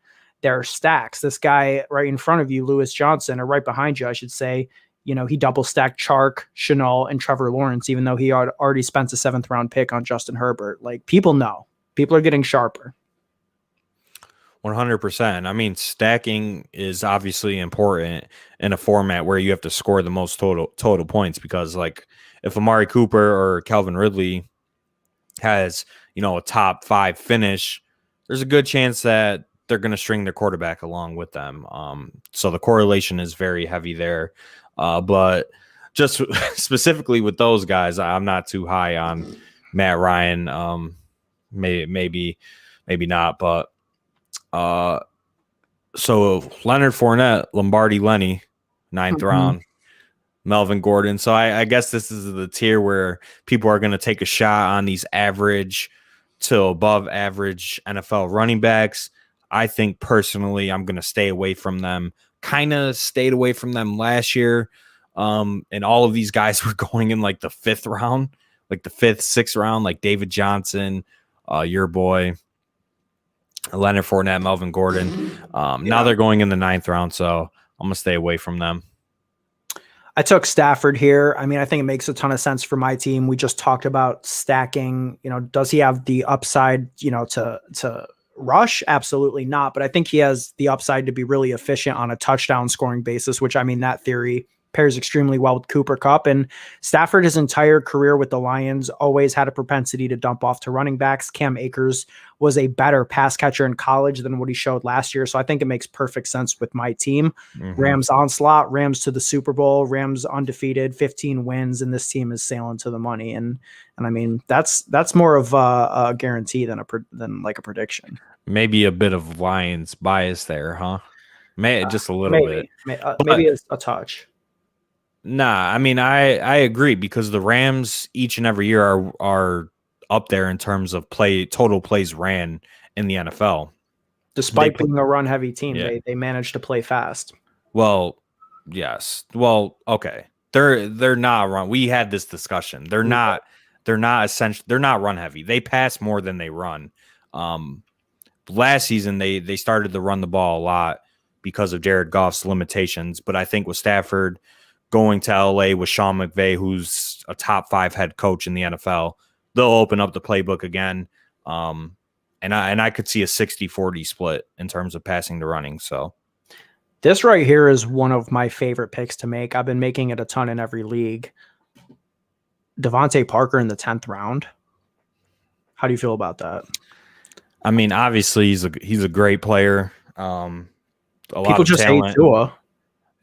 their stacks. This guy right in front of you, Lewis Johnson, or right behind you, I should say, he double stacked Chark, Shenault, and Trevor Lawrence, even though he had already spent a 7th round pick on Justin Herbert. Like, people know. People are getting sharper. 100%. I mean, stacking is obviously important in a format where you have to score the most total points, because, like, if Amari Cooper or Calvin Ridley has, a top 5 finish, there's a good chance that they're going to string their quarterback along with them. So the correlation is very heavy there. But just specifically with those guys, I'm not too high on Matt Ryan. Maybe not, but so Leonard Fournette, Lombardi Lenny, ninth round, Melvin Gordon. So I guess this is the tier where people are going to take a shot on these average to above average NFL running backs. I think personally, I'm going to stay away from them. Kind of stayed away from them last year. And all of these guys were going in like the 5th round, like the 5th, 6th round, like David Johnson, your boy, Leonard Fournette, Melvin Gordon. Now they're going in the 9th round, so I'm going to stay away from them. I took Stafford here. I mean, I think it makes a ton of sense for my team. We just talked about stacking. Does he have the upside, to rush? Absolutely not. But I think he has the upside to be really efficient on a touchdown scoring basis, which, I mean, that theory pairs extremely well with Cooper Kupp. And Stafford, his entire career with the Lions, always had a propensity to dump off to running backs. Cam Akers was a better pass catcher in college than what he showed last year. So I think it makes perfect sense with my team. Rams onslaught, Rams to the Super Bowl, Rams undefeated, 15 wins, and this team is sailing to the money. And I mean, that's more of a guarantee than like a prediction. Maybe a bit of Lions bias there, huh? Just a little bit. Maybe a touch. Nah, I mean, I agree because the Rams each and every year are up there in terms of total plays ran in the NFL. Despite being a run heavy team, they managed to play fast. Well, yes. Well, okay. They're not run. We had this discussion. They're not essential. They're not run heavy. They pass more than they run. Last season they started to run the ball a lot because of Jared Goff's limitations, but I think with Stafford going to LA with Sean McVay, who's a top 5 head coach in the NFL, they'll open up the playbook again. And I could see a 60-40 split in terms of passing to running. So this right here is one of my favorite picks to make. I've been making it a ton in every league. Devontae Parker in the 10th round. How do you feel about that? I mean, obviously he's a great player. People just hate Tua.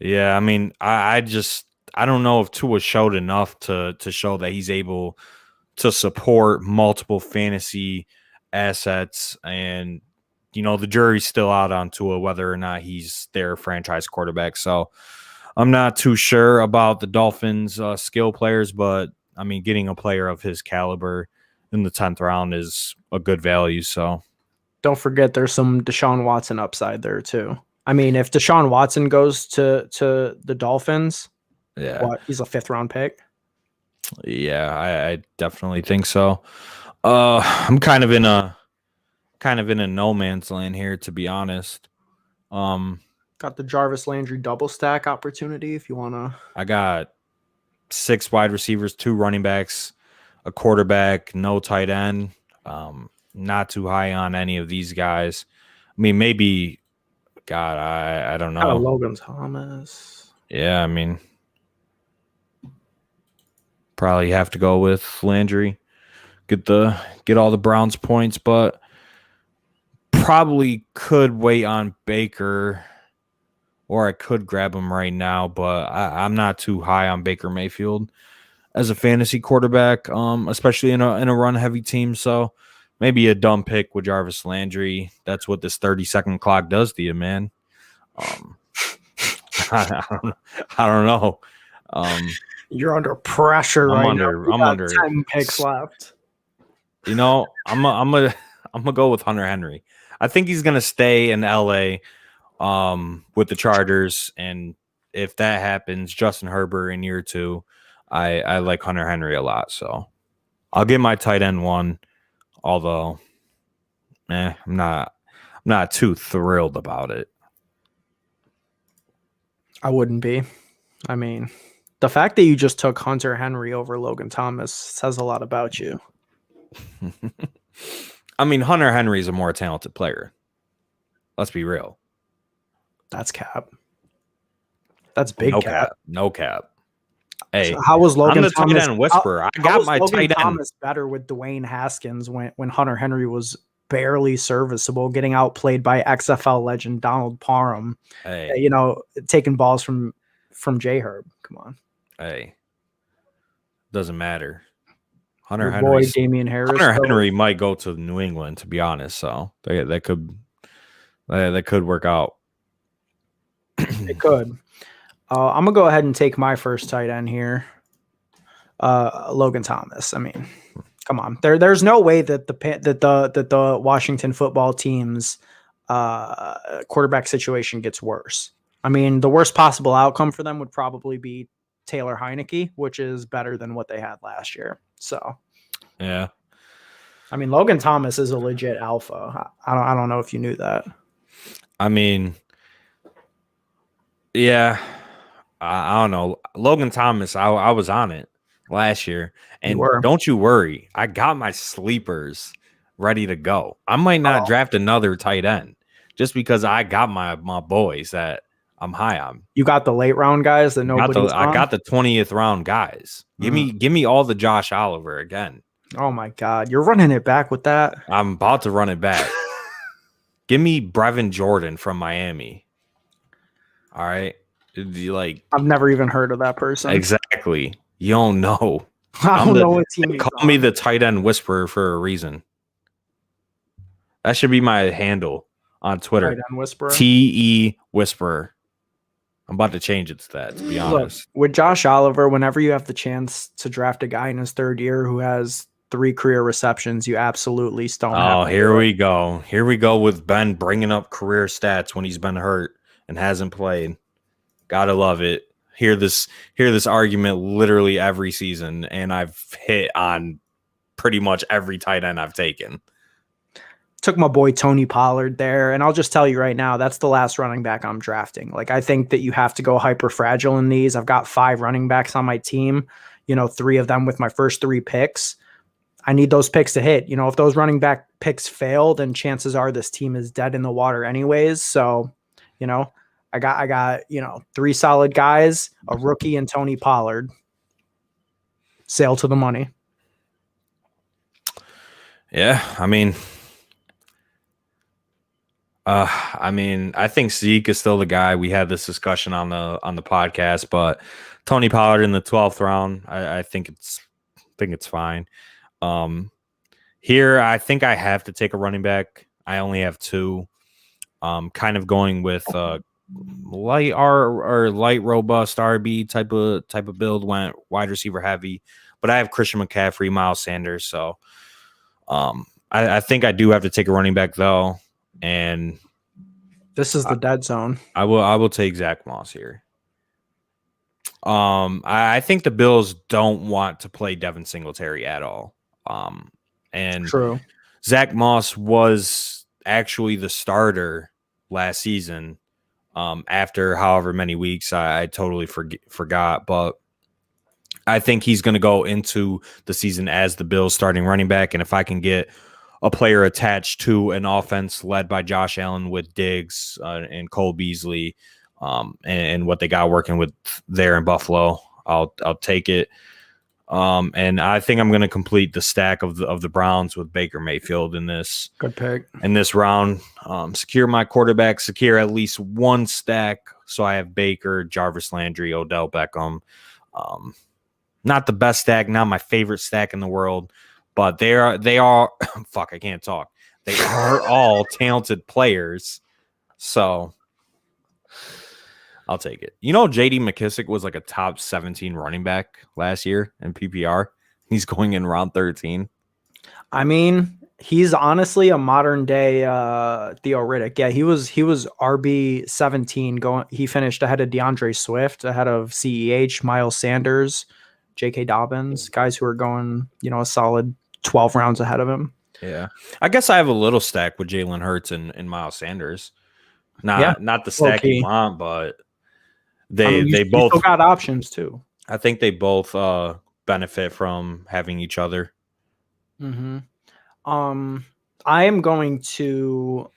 Yeah, I mean, I don't know if Tua showed enough to show that he's able to support multiple fantasy assets, and the jury's still out on Tua whether or not he's their franchise quarterback. So I'm not too sure about the Dolphins' skill players, but I mean, getting a player of his caliber in the 10th round is a good value. So don't forget, there's some Deshaun Watson upside there too. I mean, if Deshaun Watson goes to the Dolphins, he's a 5th round pick. Yeah, I definitely think so. I'm kind of in a no man's land here, to be honest. Got the Jarvis Landry double stack opportunity if you want to. I got 6 wide receivers, 2 running backs, a quarterback, no tight end. Not too high on any of these guys. I mean, maybe. God, I don't know. Logan Thomas. Yeah, I mean, probably have to go with Landry. Get all the Browns points, but probably could wait on Baker, or I could grab him right now. But I'm not too high on Baker Mayfield as a fantasy quarterback, especially in a run heavy team. So maybe a dumb pick with Jarvis Landry. That's what this 30-second clock does to you, man. I don't know. You're under pressure right now. I'm under 10 picks left. I'm gonna go with Hunter Henry. I think he's gonna stay in LA with the Chargers, and if that happens, Justin Herbert in year 2. I like Hunter Henry a lot, so I'll get my tight end 1. Although, I'm not too thrilled about it. I wouldn't be. I mean, the fact that you just took Hunter Henry over Logan Thomas says a lot about you. I mean, Hunter Henry is a more talented player. Let's be real. That's cap. That's big cap. No cap. Hey, so how was Logan I'm the Thomas? Tight end whisperer. I got my Logan tight end. Thomas better with Dwayne Haskins when Hunter Henry was barely serviceable, getting outplayed by XFL legend Donald Parham. Hey, taking balls from J Herb. Come on. Hey, doesn't matter. Your boy Damian Harris. Hunter Henry might go to New England, to be honest. So that could work out. It could. I'm gonna go ahead and take my first tight end here. Logan Thomas. I mean, come on. There's no way that the Washington football team's quarterback situation gets worse. I mean, the worst possible outcome for them would probably be Taylor Heineke, which is better than what they had last year. So, yeah. I mean, Logan Thomas is a legit alpha. I don't know if you knew that. I mean, yeah. I don't know. Logan Thomas, I was on it last year. And don't you worry. I got my sleepers ready to go. I might not draft another tight end just because I got my boys that I'm high on. You got the late round guys that nobody's on? I got the 20th round guys. Give me all the Josh Oliver again. Oh my God. You're running it back with that? I'm about to run it back. Give me Brevin Jordan from Miami. All right. I've never even heard of that person. Exactly. You don't know. I don't know what team. Call me the tight end whisperer for a reason. That should be my handle on Twitter. Tight end whisperer. TE whisperer. I'm about to change it to that, to be honest. Look, with Josh Oliver, whenever you have the chance to draft a guy in his third year who has 3 career receptions, you absolutely stone. Oh, here we go. Here we go with Ben bringing up career stats when he's been hurt and hasn't played. Gotta love it. Hear this argument literally every season, and I've hit on pretty much every tight end I've taken. Took my boy Tony Pollard there, and I'll just tell you right now, that's the last running back I'm drafting. Like, I think that you have to go hyper fragile in these. I've got 5 running backs on my team, 3 of them with my first 3 picks. I need those picks to hit. If those running back picks fail, then chances are this team is dead in the water anyways. So, I got 3 solid guys, a rookie and Tony Pollard. Sail to the money. Yeah, I think Zeke is still the guy. We had this discussion on the podcast, but Tony Pollard in the 12th round, I think it's fine. Here, I think I have to take a running back. I only have 2. Kind of going with light robust RB type of build, went wide receiver heavy, but I have Christian McCaffrey, Miles Sanders, so I think I do have to take a running back though. And this is the dead zone. I will take Zack Moss here. I think the Bills don't want to play Devin Singletary at all. And true. Zack Moss was actually the starter last season. After however many weeks, I totally forgot, but I think he's going to go into the season as the Bills starting running back. And if I can get a player attached to an offense led by Josh Allen with Diggs and Cole Beasley and what they got working with there in Buffalo, I'll take it. And I think I'm going to complete the stack of the Browns with Baker Mayfield in this. Good pick. In this round. Secure my quarterback, secure at least 1 stack. So I have Baker, Jarvis Landry, Odell Beckham. Not the best stack, not my favorite stack in the world. But they are fuck, I can't talk. They are all talented players. So I'll take it. JD McKissick was like a top 17 running back last year in PPR. He's going in round 13. I mean, he's honestly a modern day Theo Riddick. Yeah, he was RB 17 going. He finished ahead of DeAndre Swift, ahead of CEH, Miles Sanders, J.K. Dobbins, guys who are going, a solid 12 rounds ahead of him. Yeah. I guess I have a little stack with Jalen Hurts and Miles Sanders. Not the stack you want, but they both still got options too. I think they both benefit from having each other. Mm-hmm. I am going to.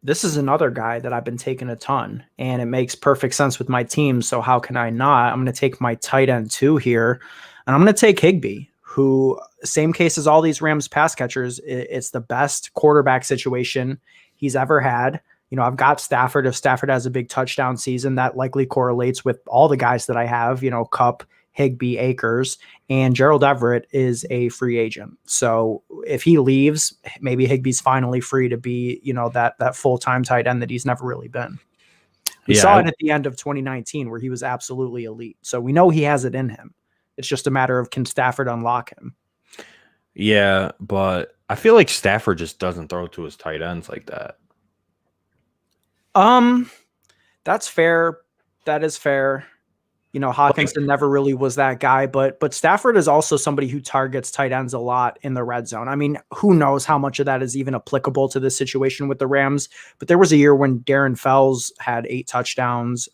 This is another guy that I've been taking a ton, and it makes perfect sense with my team. So how can I not? I'm going to take my tight end 2 here, and I'm going to take Higbee, who same case as all these Rams pass catchers. It's the best quarterback situation he's ever had. I've got Stafford. If Stafford has a big touchdown season, that likely correlates with all the guys that I have, Kupp, Higbee, Akers, and Gerald Everett is a free agent. So if he leaves, maybe Higbee's finally free to be, that full-time tight end that he's never really been. We saw it at the end of 2019 where he was absolutely elite. So we know he has it in him. It's just a matter of, can Stafford unlock him? Yeah, but I feel like Stafford just doesn't throw to his tight ends like that. That's fair. That is fair. Hawkinson never really was that guy, but Stafford is also somebody who targets tight ends a lot in the red zone. I mean, who knows how much of that is even applicable to this situation with the Rams, but there was a year when Darren Fells had 8 touchdowns,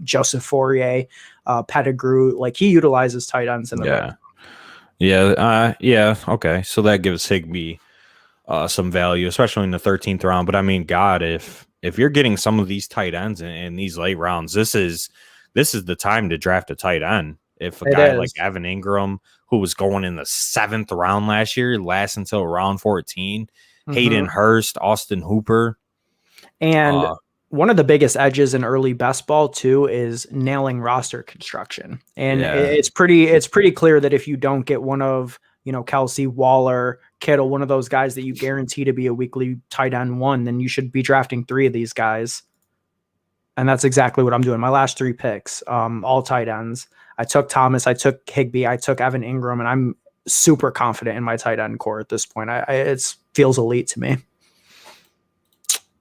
Joseph Fourier, Pettigrew, like he utilizes tight ends in the red zone. Yeah. Okay. So that gives Higbee some value, especially in the 13th round. But I mean, God, if you're getting some of these tight ends in these late rounds, this is the time to draft a tight end. If a guy like Evan Ingram, who was going in the 7th round last year, lasts until round 14, Hayden Hurst, Austin Hooper. And one of the biggest edges in early best ball too is nailing roster construction. And it's pretty clear that if you don't get one of, Kelsey, Waller, Kittle, one of those guys that you guarantee to be a weekly tight end 1, then you should be drafting 3 of these guys. And that's exactly what I'm doing. My last 3 picks, all tight ends. I took Thomas, I took Higbee, I took Evan Ingram, and I'm super confident in my tight end core at this point. It feels elite to me.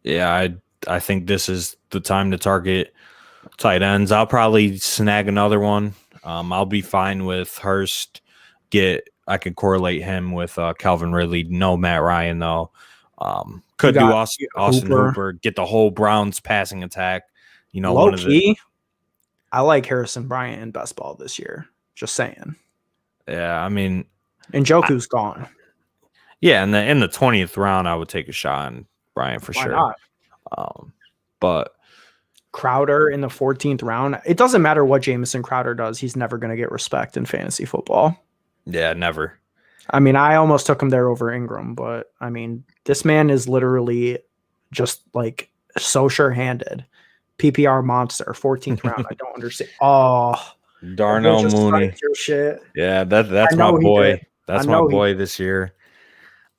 Yeah, I think this is the time to target tight ends. I'll probably snag another one. I'll be fine with Hurst. I could correlate him with Calvin Ridley. No Matt Ryan though. Could do Austin Hooper. Get the whole Browns passing attack. Low key, I like Harrison Bryant in best ball this year. Just saying. Yeah, I mean, and Njoku's gone. Yeah, and in the 20th round, I would take a shot on Bryant for sure. Not? But Crowder in the 14th round. It doesn't matter what Jamison Crowder does. He's never going to get respect in fantasy football. Yeah, never. I mean, I almost took him there over Ingram, but I mean, this man is literally just like so sure-handed. PPR monster, 14th round. I don't understand. Oh, Darnell Mooney. Shit. Yeah, that's my boy. That's my boy this year.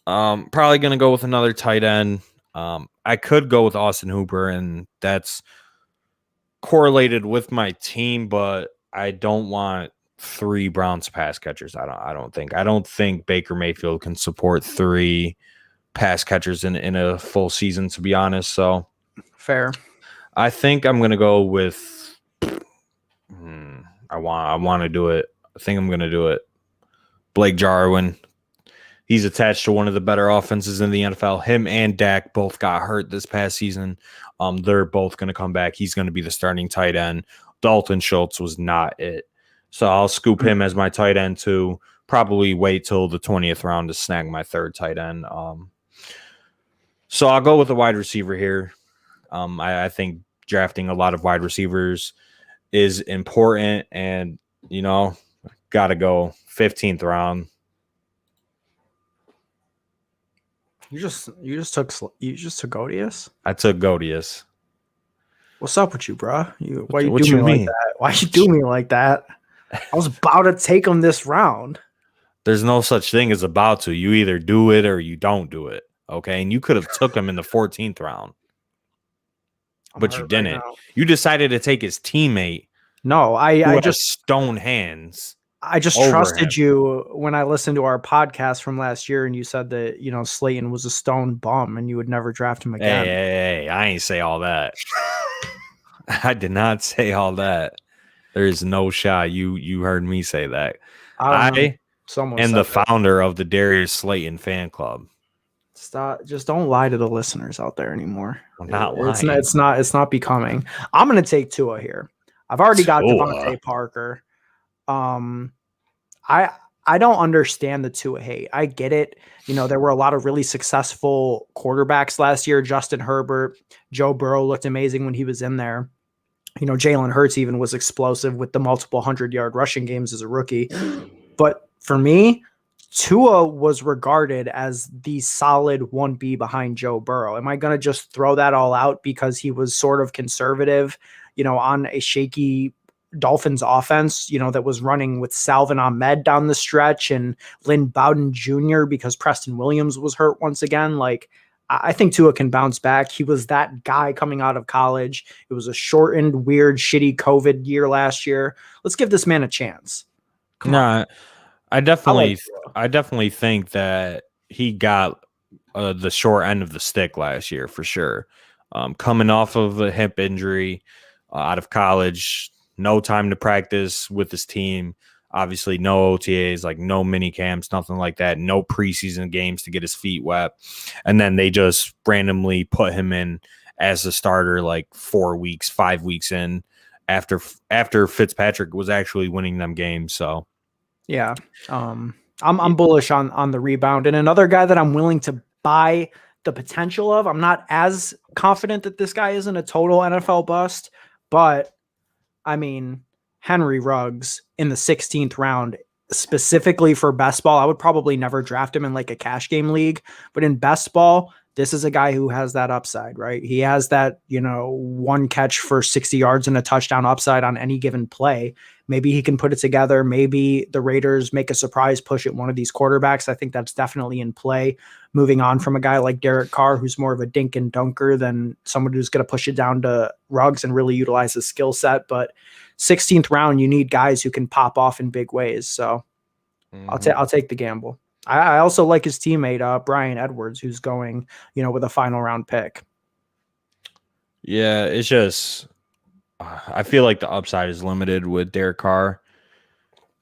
Probably gonna go with another tight end. I could go with Austin Hooper, and that's correlated with my team, but I don't want 3 Browns pass catchers. I don't think Baker Mayfield can support 3 pass catchers in a full season, to be honest. So fair. I think I'm gonna go with. I want to do it. I think I'm gonna do it. Blake Jarwin. He's attached to one of the better offenses in the NFL. Him and Dak both got hurt this past season. They're both gonna come back. He's gonna be the starting tight end. Dalton Schultz was not it, so I'll scoop him as my tight end too. Probably wait till the 20th round to snag my 3rd tight end. So I'll go with a wide receiver here. I think drafting a lot of wide receivers is important, and got to go 15th round. You just took Godius? I took Godius. What's up with you, bro? Why you do me like that? Why you do me like that? I was about to take him this round. There's no such thing as about to. You either do it or you don't do it. Okay, and you could have took him in the 14th round. But you didn't. Right, you decided to take his teammate. No, I just stone hands. I just trusted you when I listened to our podcast from last year, and you said that Slayton was a stone bum, and you would never draft him again. Hey, I ain't say all that. I did not say all that. There is no shot. You heard me say that. I am the founder of the Darius Slayton fan club. Stop! Just don't lie to the listeners out there anymore. I'm not lying. It's not becoming. I'm gonna take Tua here. I've already got Devontae Parker. I don't understand the Tua hate. I get it. There were a lot of really successful quarterbacks last year. Justin Herbert, Joe Burrow looked amazing when he was in there. Jalen Hurts even was explosive with the multiple 100-yard rushing games as a rookie. But for me, Tua was regarded as the solid 1B behind Joe Burrow. Am I going to just throw that all out because he was sort of conservative, on a shaky Dolphins offense, that was running with Salvin Ahmed down the stretch and Lynn Bowden Jr. because Preston Williams was hurt once again. Like, I think Tua can bounce back. He was that guy coming out of college. It was a shortened, weird, shitty COVID year last year. Let's give this man a chance. Come on. I definitely think that he got the short end of the stick last year for sure. Coming off of a hip injury out of college, no time to practice with his team. Obviously, no OTAs, like no mini camps, nothing like that. No preseason games to get his feet wet. And then they just randomly put him in as a starter like 5 weeks in after Fitzpatrick was actually winning them games. So, yeah, I'm bullish on the rebound. And another guy that I'm willing to buy the potential of, I'm not as confident that this guy isn't a total NFL bust, but I mean, Henry Ruggs in the 16th round, specifically for best ball. I would probably never draft him in like a cash game league, but in best ball, this is a guy who has that upside, right? He has that, one catch for 60 yards and a touchdown upside on any given play. Maybe he can put it together. Maybe the Raiders make a surprise push at one of these quarterbacks. I think that's definitely in play. Moving on from a guy like Derek Carr, who's more of a dink and dunker than someone who's going to push it down to Ruggs and really utilize his skill set. But 16th round, you need guys who can pop off in big ways. So I'll take the gamble. I also like his teammate, Brian Edwards, who's going, with a final round pick. Yeah, it's just I feel like the upside is limited with Derek Carr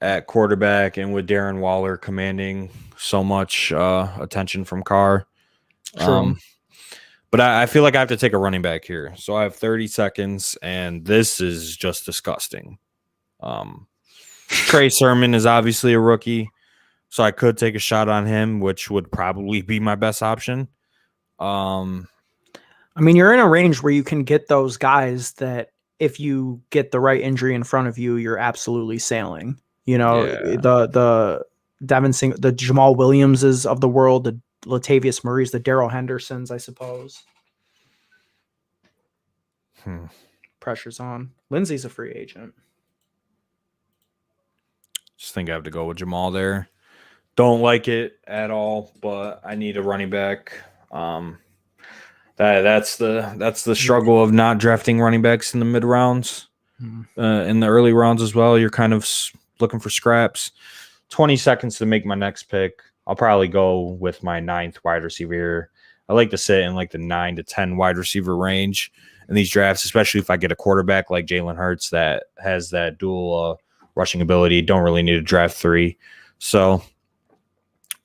at quarterback and with Darren Waller commanding so much attention from Carr. But I feel like I have to take a running back here. So I have 30 seconds, and this is just disgusting. Trey Sermon is obviously a rookie, so I could take a shot on him, which would probably be my best option. I mean, you're in a range where you can get those guys that if you get the right injury in front of you, you're absolutely sailing. The Devin the Jamal Williamses of the world, the Latavius Murray's, the Darrell Hendersons, I suppose. Pressure's on. Lindsey's a free agent. Just think I have to go with Jamal there. Don't like it at all, but I need a running back. That's the struggle of not drafting running backs in the mid rounds, in the early rounds as well. You're kind of looking for scraps. 20 seconds to make my next pick. I'll probably go with my 9th wide receiver. I like to sit in like the 9 to 10 wide receiver range in these drafts, especially if I get a quarterback like Jalen Hurts that has that dual rushing ability. Don't really need to draft 3. So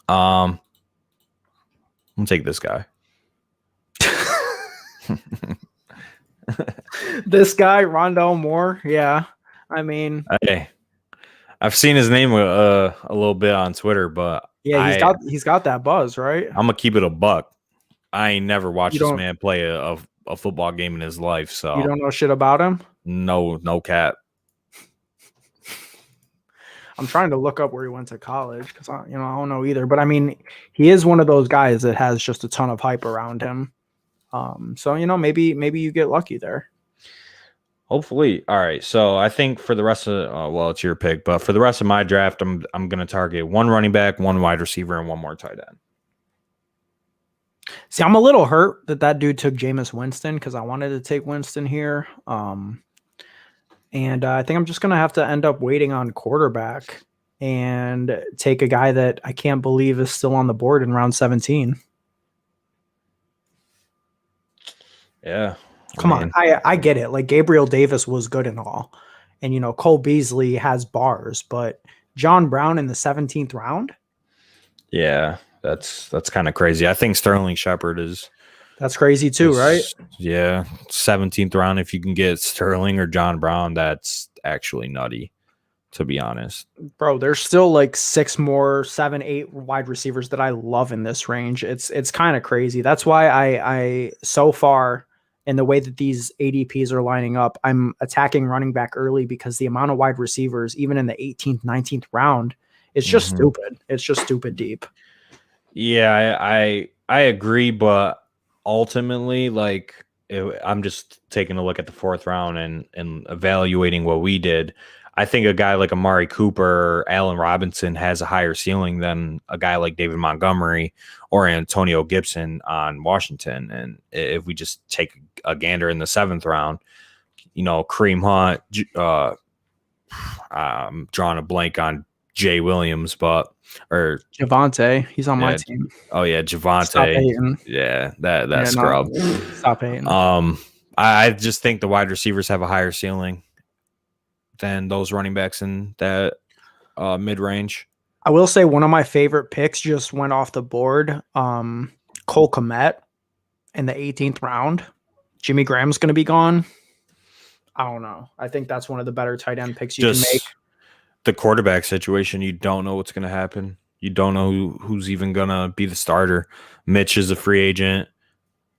I'm gonna take this guy. This guy, Rondale Moore. Yeah. I mean, hey, I've seen his name a little bit on Twitter, but yeah, he's got that buzz, right? I'm gonna keep it a buck. I ain't never watched this man play a football game in his life, so you don't know shit about him. No cap. I'm trying to look up where he went to college because I don't know either. But I mean, he is one of those guys that has just a ton of hype around him. So maybe you get lucky there. Hopefully. All right. So I think for the rest of it's your pick, but for the rest of my draft, I'm going to target 1 running back, 1 wide receiver, and 1 more tight end. See, I'm a little hurt that dude took Jameis Winston because I wanted to take Winston here. And I think I'm just going to have to end up waiting on quarterback and take a guy that I can't believe is still on the board in round 17. Yeah. Come on. I get it. Like Gabriel Davis was good and all. And, Cole Beasley has bars, but John Brown in the 17th round? Yeah, that's kind of crazy. I think Sterling Shepard is. That's crazy too, right? Yeah. 17th round. If you can get Sterling or John Brown, that's actually nutty, to be honest. Bro, there's still like 6 more, 7, 8 wide receivers that I love in this range. It's kind of crazy. That's why I so far in the way that these ADPs are lining up, I'm attacking running back early because the amount of wide receivers, even in the 18th, 19th round, is just stupid. It's just stupid deep. Yeah, I agree, but ultimately, like I'm just taking a look at the fourth round and evaluating what we did. I think a guy like Amari Cooper or Allen Robinson has a higher ceiling than a guy like David Montgomery or Antonio Gibson on Washington. And if we just take a gander in the seventh round, Kareem Hunt, I'm drawing a blank on Jay Williams, or Javonte, he's on my team. Oh yeah, Javonte. Stop hating. Yeah, that scrub. Stop hating. I just think the wide receivers have a higher ceiling than those running backs in that mid range. I will say one of my favorite picks just went off the board. Cole Kmet in the 18th round. Jimmy Graham's going to be gone. I don't know. I think that's one of the better tight end picks you can make. The quarterback situation, you don't know what's going to happen. You don't know who's even going to be the starter. Mitch is a free agent.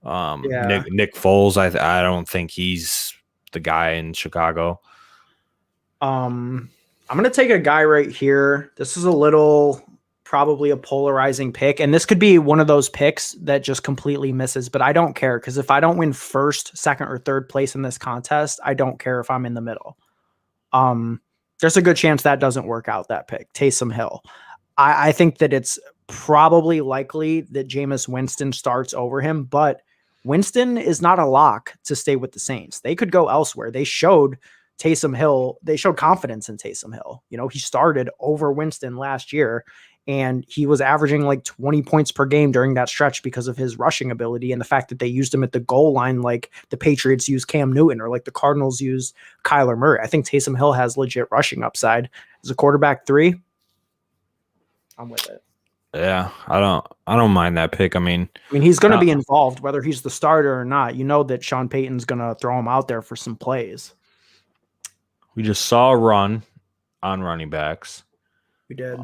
Nick Foles, I don't think he's the guy in Chicago. I'm going to take a guy right here. This is probably a polarizing pick, and this could be one of those picks that just completely misses, but I don't care because if I don't win first, second, or third place in this contest, I don't care if I'm in the middle. There's a good chance that doesn't work out, that pick. Taysom Hill. I think that it's probably likely that Jameis Winston starts over him, but Winston is not a lock to stay with the Saints. They could go elsewhere. They showed confidence in Taysom Hill. He started over Winston last year, and he was averaging like 20 points per game during that stretch because of his rushing ability and the fact that they used him at the goal line like the Patriots used Cam Newton or like the Cardinals used Kyler Murray. I think Taysom Hill has legit rushing upside. As a quarterback 3, I'm with it. Yeah, I don't mind that pick. I mean, he's going to be involved whether he's the starter or not. That Sean Payton's going to throw him out there for some plays. We just saw a run on running backs. We did.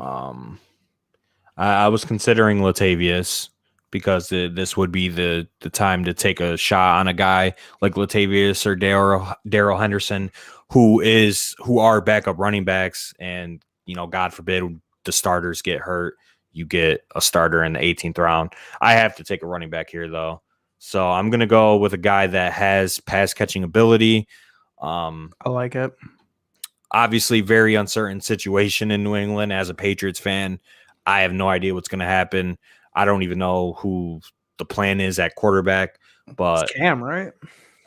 I was considering Latavius because this would be the time to take a shot on a guy like Latavius or Darrell Henderson, who are backup running backs, and God forbid the starters get hurt, you get a starter in the 18th round. I have to take a running back here though, so I'm gonna go with a guy that has pass catching ability. I like it. Obviously, very uncertain situation in New England. As a Patriots fan, I have no idea what's going to happen. I don't even know who the plan is at quarterback. But it's Cam, right?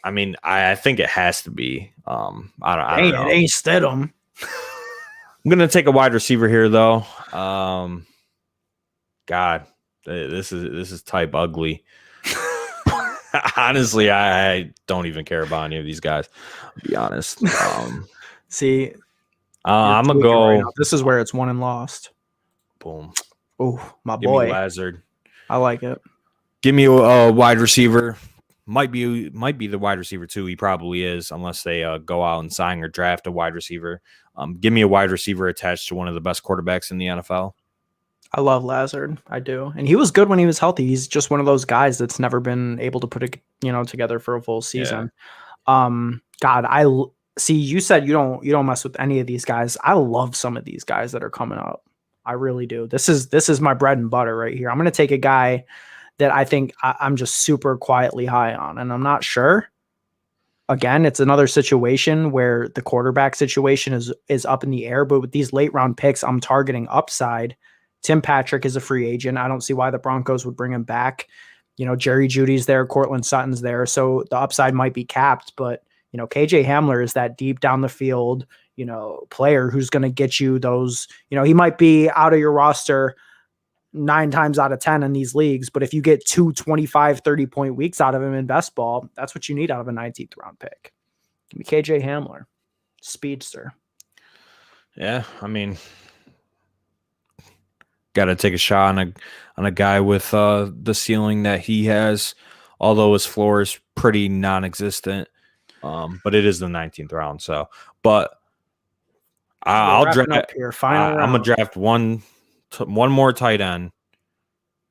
I mean, I think it has to be. I don't know. It ain't Stidham. I'm going to take a wide receiver here, though. God, this is type ugly. Honestly, I don't even care about any of these guys. To be honest. See, I'm gonna go. Right, this is where it's won and lost. Boom. Oh, my Give boy, me Lazard. I like it. Give me a wide receiver. Might be the wide receiver too. He probably is, unless they go out and sign or draft a wide receiver. Give me a wide receiver attached to one of the best quarterbacks in the NFL. I love Lazard. I do, and he was good when he was healthy. He's just one of those guys that's never been able to put it, together for a full season. Yeah. God, see, you said you don't mess with any of these guys. I love some of these guys that are coming up. I really do. This is my bread and butter right here. I'm going to take a guy that I think I'm just super quietly high on, and I'm not sure. Again, it's another situation where the quarterback situation is up in the air, but with these late round picks, I'm targeting upside. Tim Patrick is a free agent. I don't see why the Broncos would bring him back. Jerry Jeudy's there, Cortland Sutton's there, so the upside might be capped, but KJ Hamler is that deep down the field, player who's going to get you those, he might be out of your roster 9 times out of 10 in these leagues, but if you get 2 25, 30-point weeks out of him in best ball, that's what you need out of a 19th round pick. Give me KJ Hamler, speedster. Yeah, I mean, got to take a shot on a guy with the ceiling that he has, although his floor is pretty non-existent. But it is the 19th round, so. But I'll draft here. I'm gonna draft one more tight end.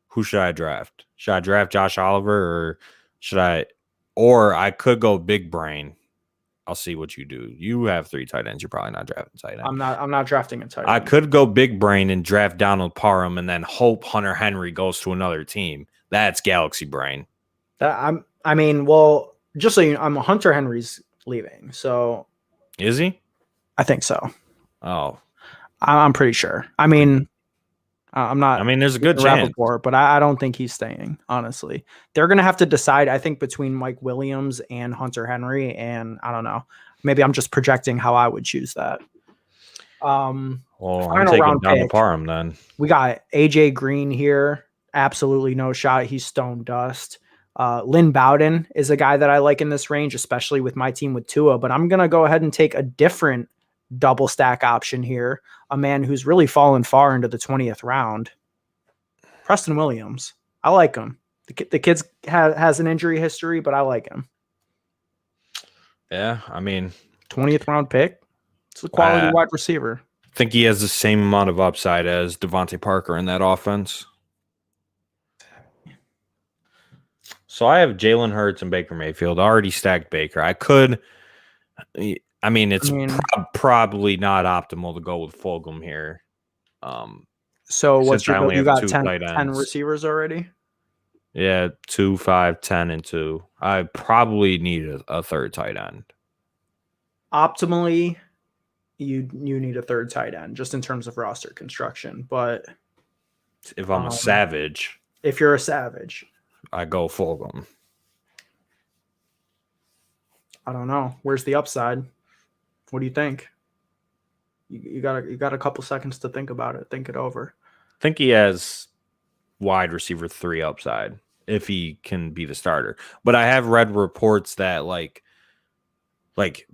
Who should I draft? Should I draft Josh Oliver, or should I? Or I could go big brain. I'll see what you do. You have 3 tight ends. You're probably not drafting tight end. I'm not drafting a tight end. I could go big brain and draft Donald Parham, and then hope Hunter Henry goes to another team. That's galaxy brain. just so you know, Hunter Henry's leaving, so Is he? I think so. Oh, I'm pretty sure. I mean, I'm not. I mean, there's a good chance. Rappaport, but I don't think he's staying. Honestly, they're gonna have to decide. I think between Mike Williams and Hunter Henry, and I don't know. Maybe I'm just projecting how I would choose that. Well, I'm Final taking round down the pick. Parham then. We got AJ Green here. Absolutely no shot. He's stone dust. Lynn Bowden is a guy that I like in this range, especially with my team with Tua. But I'm gonna go ahead and take a different double stack option here. A man who's really fallen far into the 20th round. Preston Williams. I like him. The kid has an injury history, but I like him. Yeah, I mean, 20th round pick. It's a quality wide receiver. I think he has the same amount of upside as Devontae Parker in that offense. So I have Jalen Hurts and Baker Mayfield. I already stacked Baker. It's probably not optimal to go with Fulgham here. So what's your build? You got 10 ends. Receivers already? Yeah, 2, 5, 10, and 2. I probably need a third tight end. Optimally, you need a third tight end just in terms of roster construction. But if I'm a savage, if you're a savage, I go Fulgham. I don't know. Where's the upside? What do you think? You got a couple seconds to think about it. Think it over. I think he has wide receiver 3 upside if he can be the starter. But I have read reports that like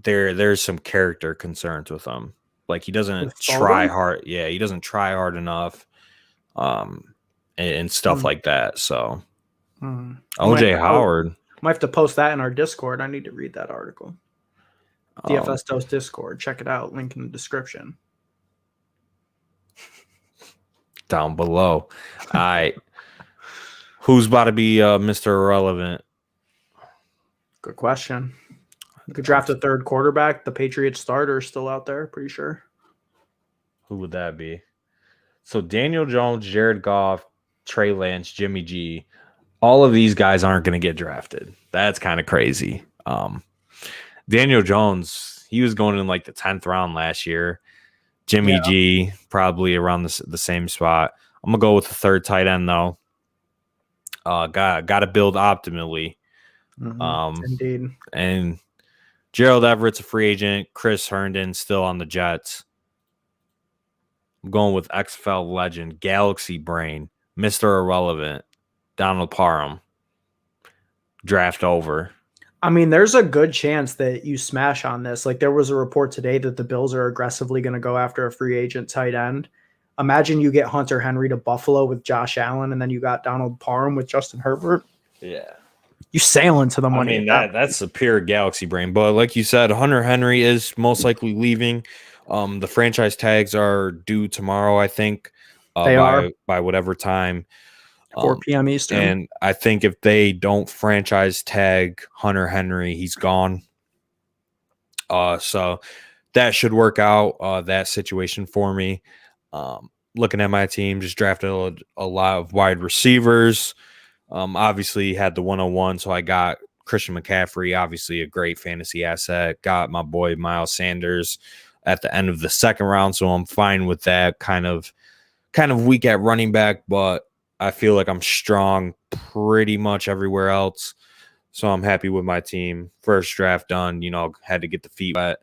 there's some character concerns with him. Like he doesn't try hard. Yeah, he doesn't try hard enough. And stuff like that. So OJ Howard. Might have to post that in our Discord. I need to read that article. DFS Dose Discord. Check it out. Link in the description. Down below. All right. Who's about to be Mr. Irrelevant? Good question. You could draft a third quarterback. The Patriots starter is still out there, pretty sure. Who would that be? So Daniel Jones, Jared Goff, Trey Lance, Jimmy G. All of these guys aren't going to get drafted. That's kind of crazy. Daniel Jones, he was going in like the 10th round last year. Jimmy G, probably around the same spot. I'm going to go with the third tight end, though. Got to build optimally. Indeed. And Gerald Everett's a free agent. Chris Herndon still on the Jets. I'm going with XFL legend, Galaxy Brain, Mr. Irrelevant, Donald Parham. Draft over. I mean, there's a good chance that you smash on this. Like there was a report today that the Bills are aggressively going to go after a free agent tight end. Imagine you get Hunter Henry to Buffalo with Josh Allen, and then you got Donald Parham with Justin Herbert. Yeah. You sailing to the money. I mean, that's a pure Galaxy Brain. But like you said, Hunter Henry is most likely leaving. The franchise tags are due tomorrow, I think. They are. By whatever time. 4 p.m. Eastern. And I think if they don't franchise tag Hunter Henry, he's gone. So that should work out, that situation for me. Looking at my team, just drafted a lot of wide receivers. Obviously had the 101, so I got Christian McCaffrey, obviously a great fantasy asset. Got my boy Miles Sanders at the end of the second round, so I'm fine with that. Kind of weak at running back, but I feel like I'm strong pretty much everywhere else. So I'm happy with my team. First draft done, had to get the feet wet.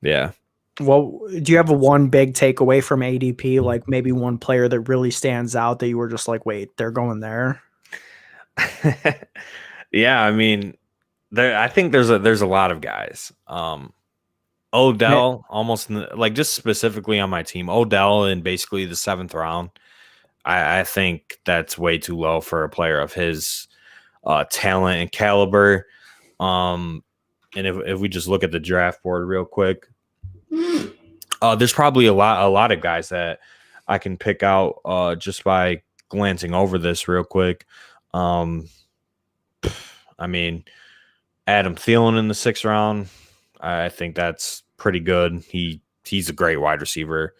Yeah. Well, do you have one big takeaway from ADP? Like maybe one player that really stands out that you were just like, wait, they're going there? Yeah, I mean, I think there's a lot of guys. Odell, almost like just specifically on my team, Odell in basically the 7th round. I think that's way too low for a player of his talent and caliber. And if we just look at the draft board real quick, there's probably a lot of guys that I can pick out just by glancing over this real quick. I mean, Adam Thielen in the 6th round, I think that's pretty good. He's a great wide receiver.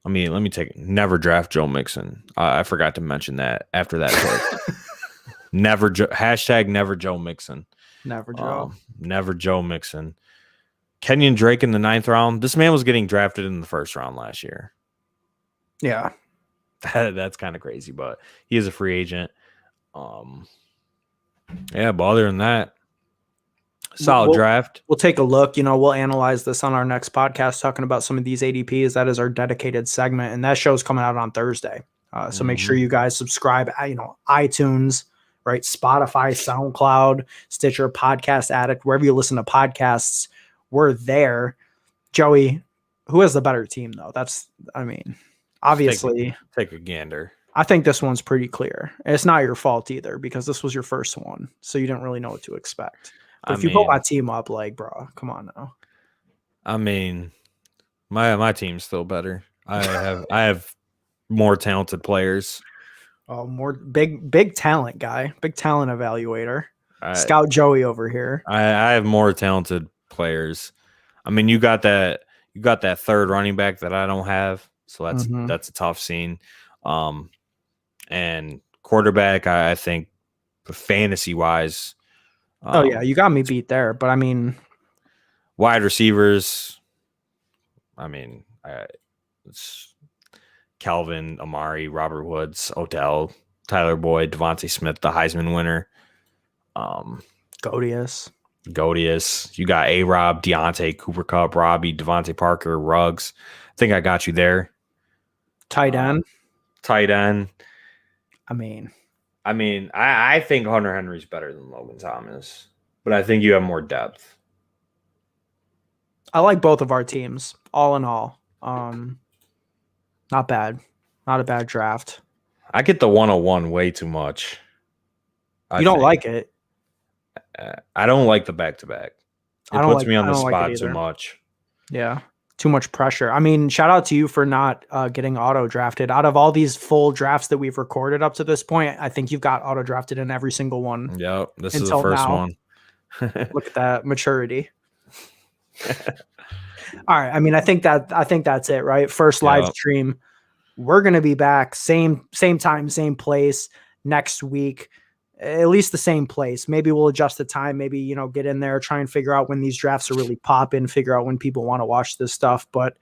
Let me never draft Joe Mixon. I forgot to mention that after that pick. Hashtag never Joe Mixon. Never Joe. Never Joe Mixon. Kenyon Drake in the 9th round. This man was getting drafted in the 1st round last year. Yeah. That's kind of crazy, but he is a free agent. Yeah, but other than that, solid draft. We'll take a look. We'll analyze this on our next podcast, talking about some of these ADPs. That is our dedicated segment, and that show's coming out on Thursday. So make sure you guys subscribe. iTunes, right? Spotify, SoundCloud, Stitcher, Podcast Addict, wherever you listen to podcasts, we're there. Joey, who has the better team though? Obviously, take a gander. I think this one's pretty clear. It's not your fault either because this was your first one, so you didn't really know what to expect. But if you put my team up, bro, come on now. My team's still better. I have more talented players. Oh, more big talent guy, big talent evaluator. Scout Joey over here. I have more talented players. You got that 3rd running back that I don't have, so that's a tough scene. And quarterback, I think fantasy wise. You got me beat there, but wide receivers. It's Calvin, Amari, Robert Woods, Odell, Tyler Boyd, Devontae Smith, the Heisman winner. Godius. You got A-Rob, Deontay, Cooper Kupp, Robbie, Devontae Parker, Ruggs. I think I got you there. Tight end. I think Hunter Henry's better than Logan Thomas, but I think you have more depth. I like both of our teams, all in all. Not bad. Not a bad draft. I get the 101 way too much. You don't like it? I don't like the back-to-back. It puts me on the spot too much. Yeah. Too much pressure. Shout out to you for not getting auto drafted. Out of all these full drafts that we've recorded up to this point, I think you've got auto drafted in every single one. Yep, this is the first one. Look at that maturity. All right. I think that's it, right? First live stream. We're gonna be back same time, same place next week. At least the same place. Maybe we'll adjust the time. Maybe, get in there, try and figure out when these drafts are really popping, figure out when people want to watch this stuff. But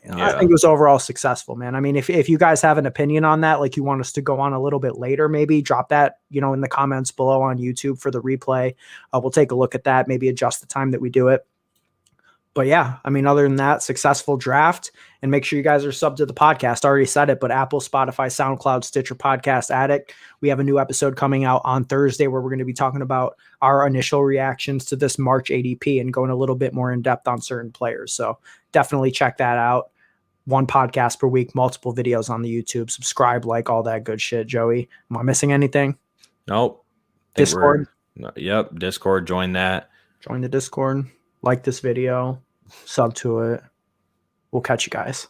I think it was overall successful, man. If you guys have an opinion on that, like you want us to go on a little bit later, maybe drop that, in the comments below on YouTube for the replay. We'll take a look at that, maybe adjust the time that we do it. But yeah, other than that, successful draft. And make sure you guys are subbed to the podcast. I already said it, but Apple, Spotify, SoundCloud, Stitcher, Podcast Addict. We have a new episode coming out on Thursday where we're going to be talking about our initial reactions to this March ADP and going a little bit more in depth on certain players. So definitely check that out. One podcast per week, multiple videos on the YouTube. Subscribe, like all that good shit. Joey, am I missing anything? Nope. Discord? Yep. Discord. Join that. Join the Discord. Like this video. Sub to it. We'll catch you guys.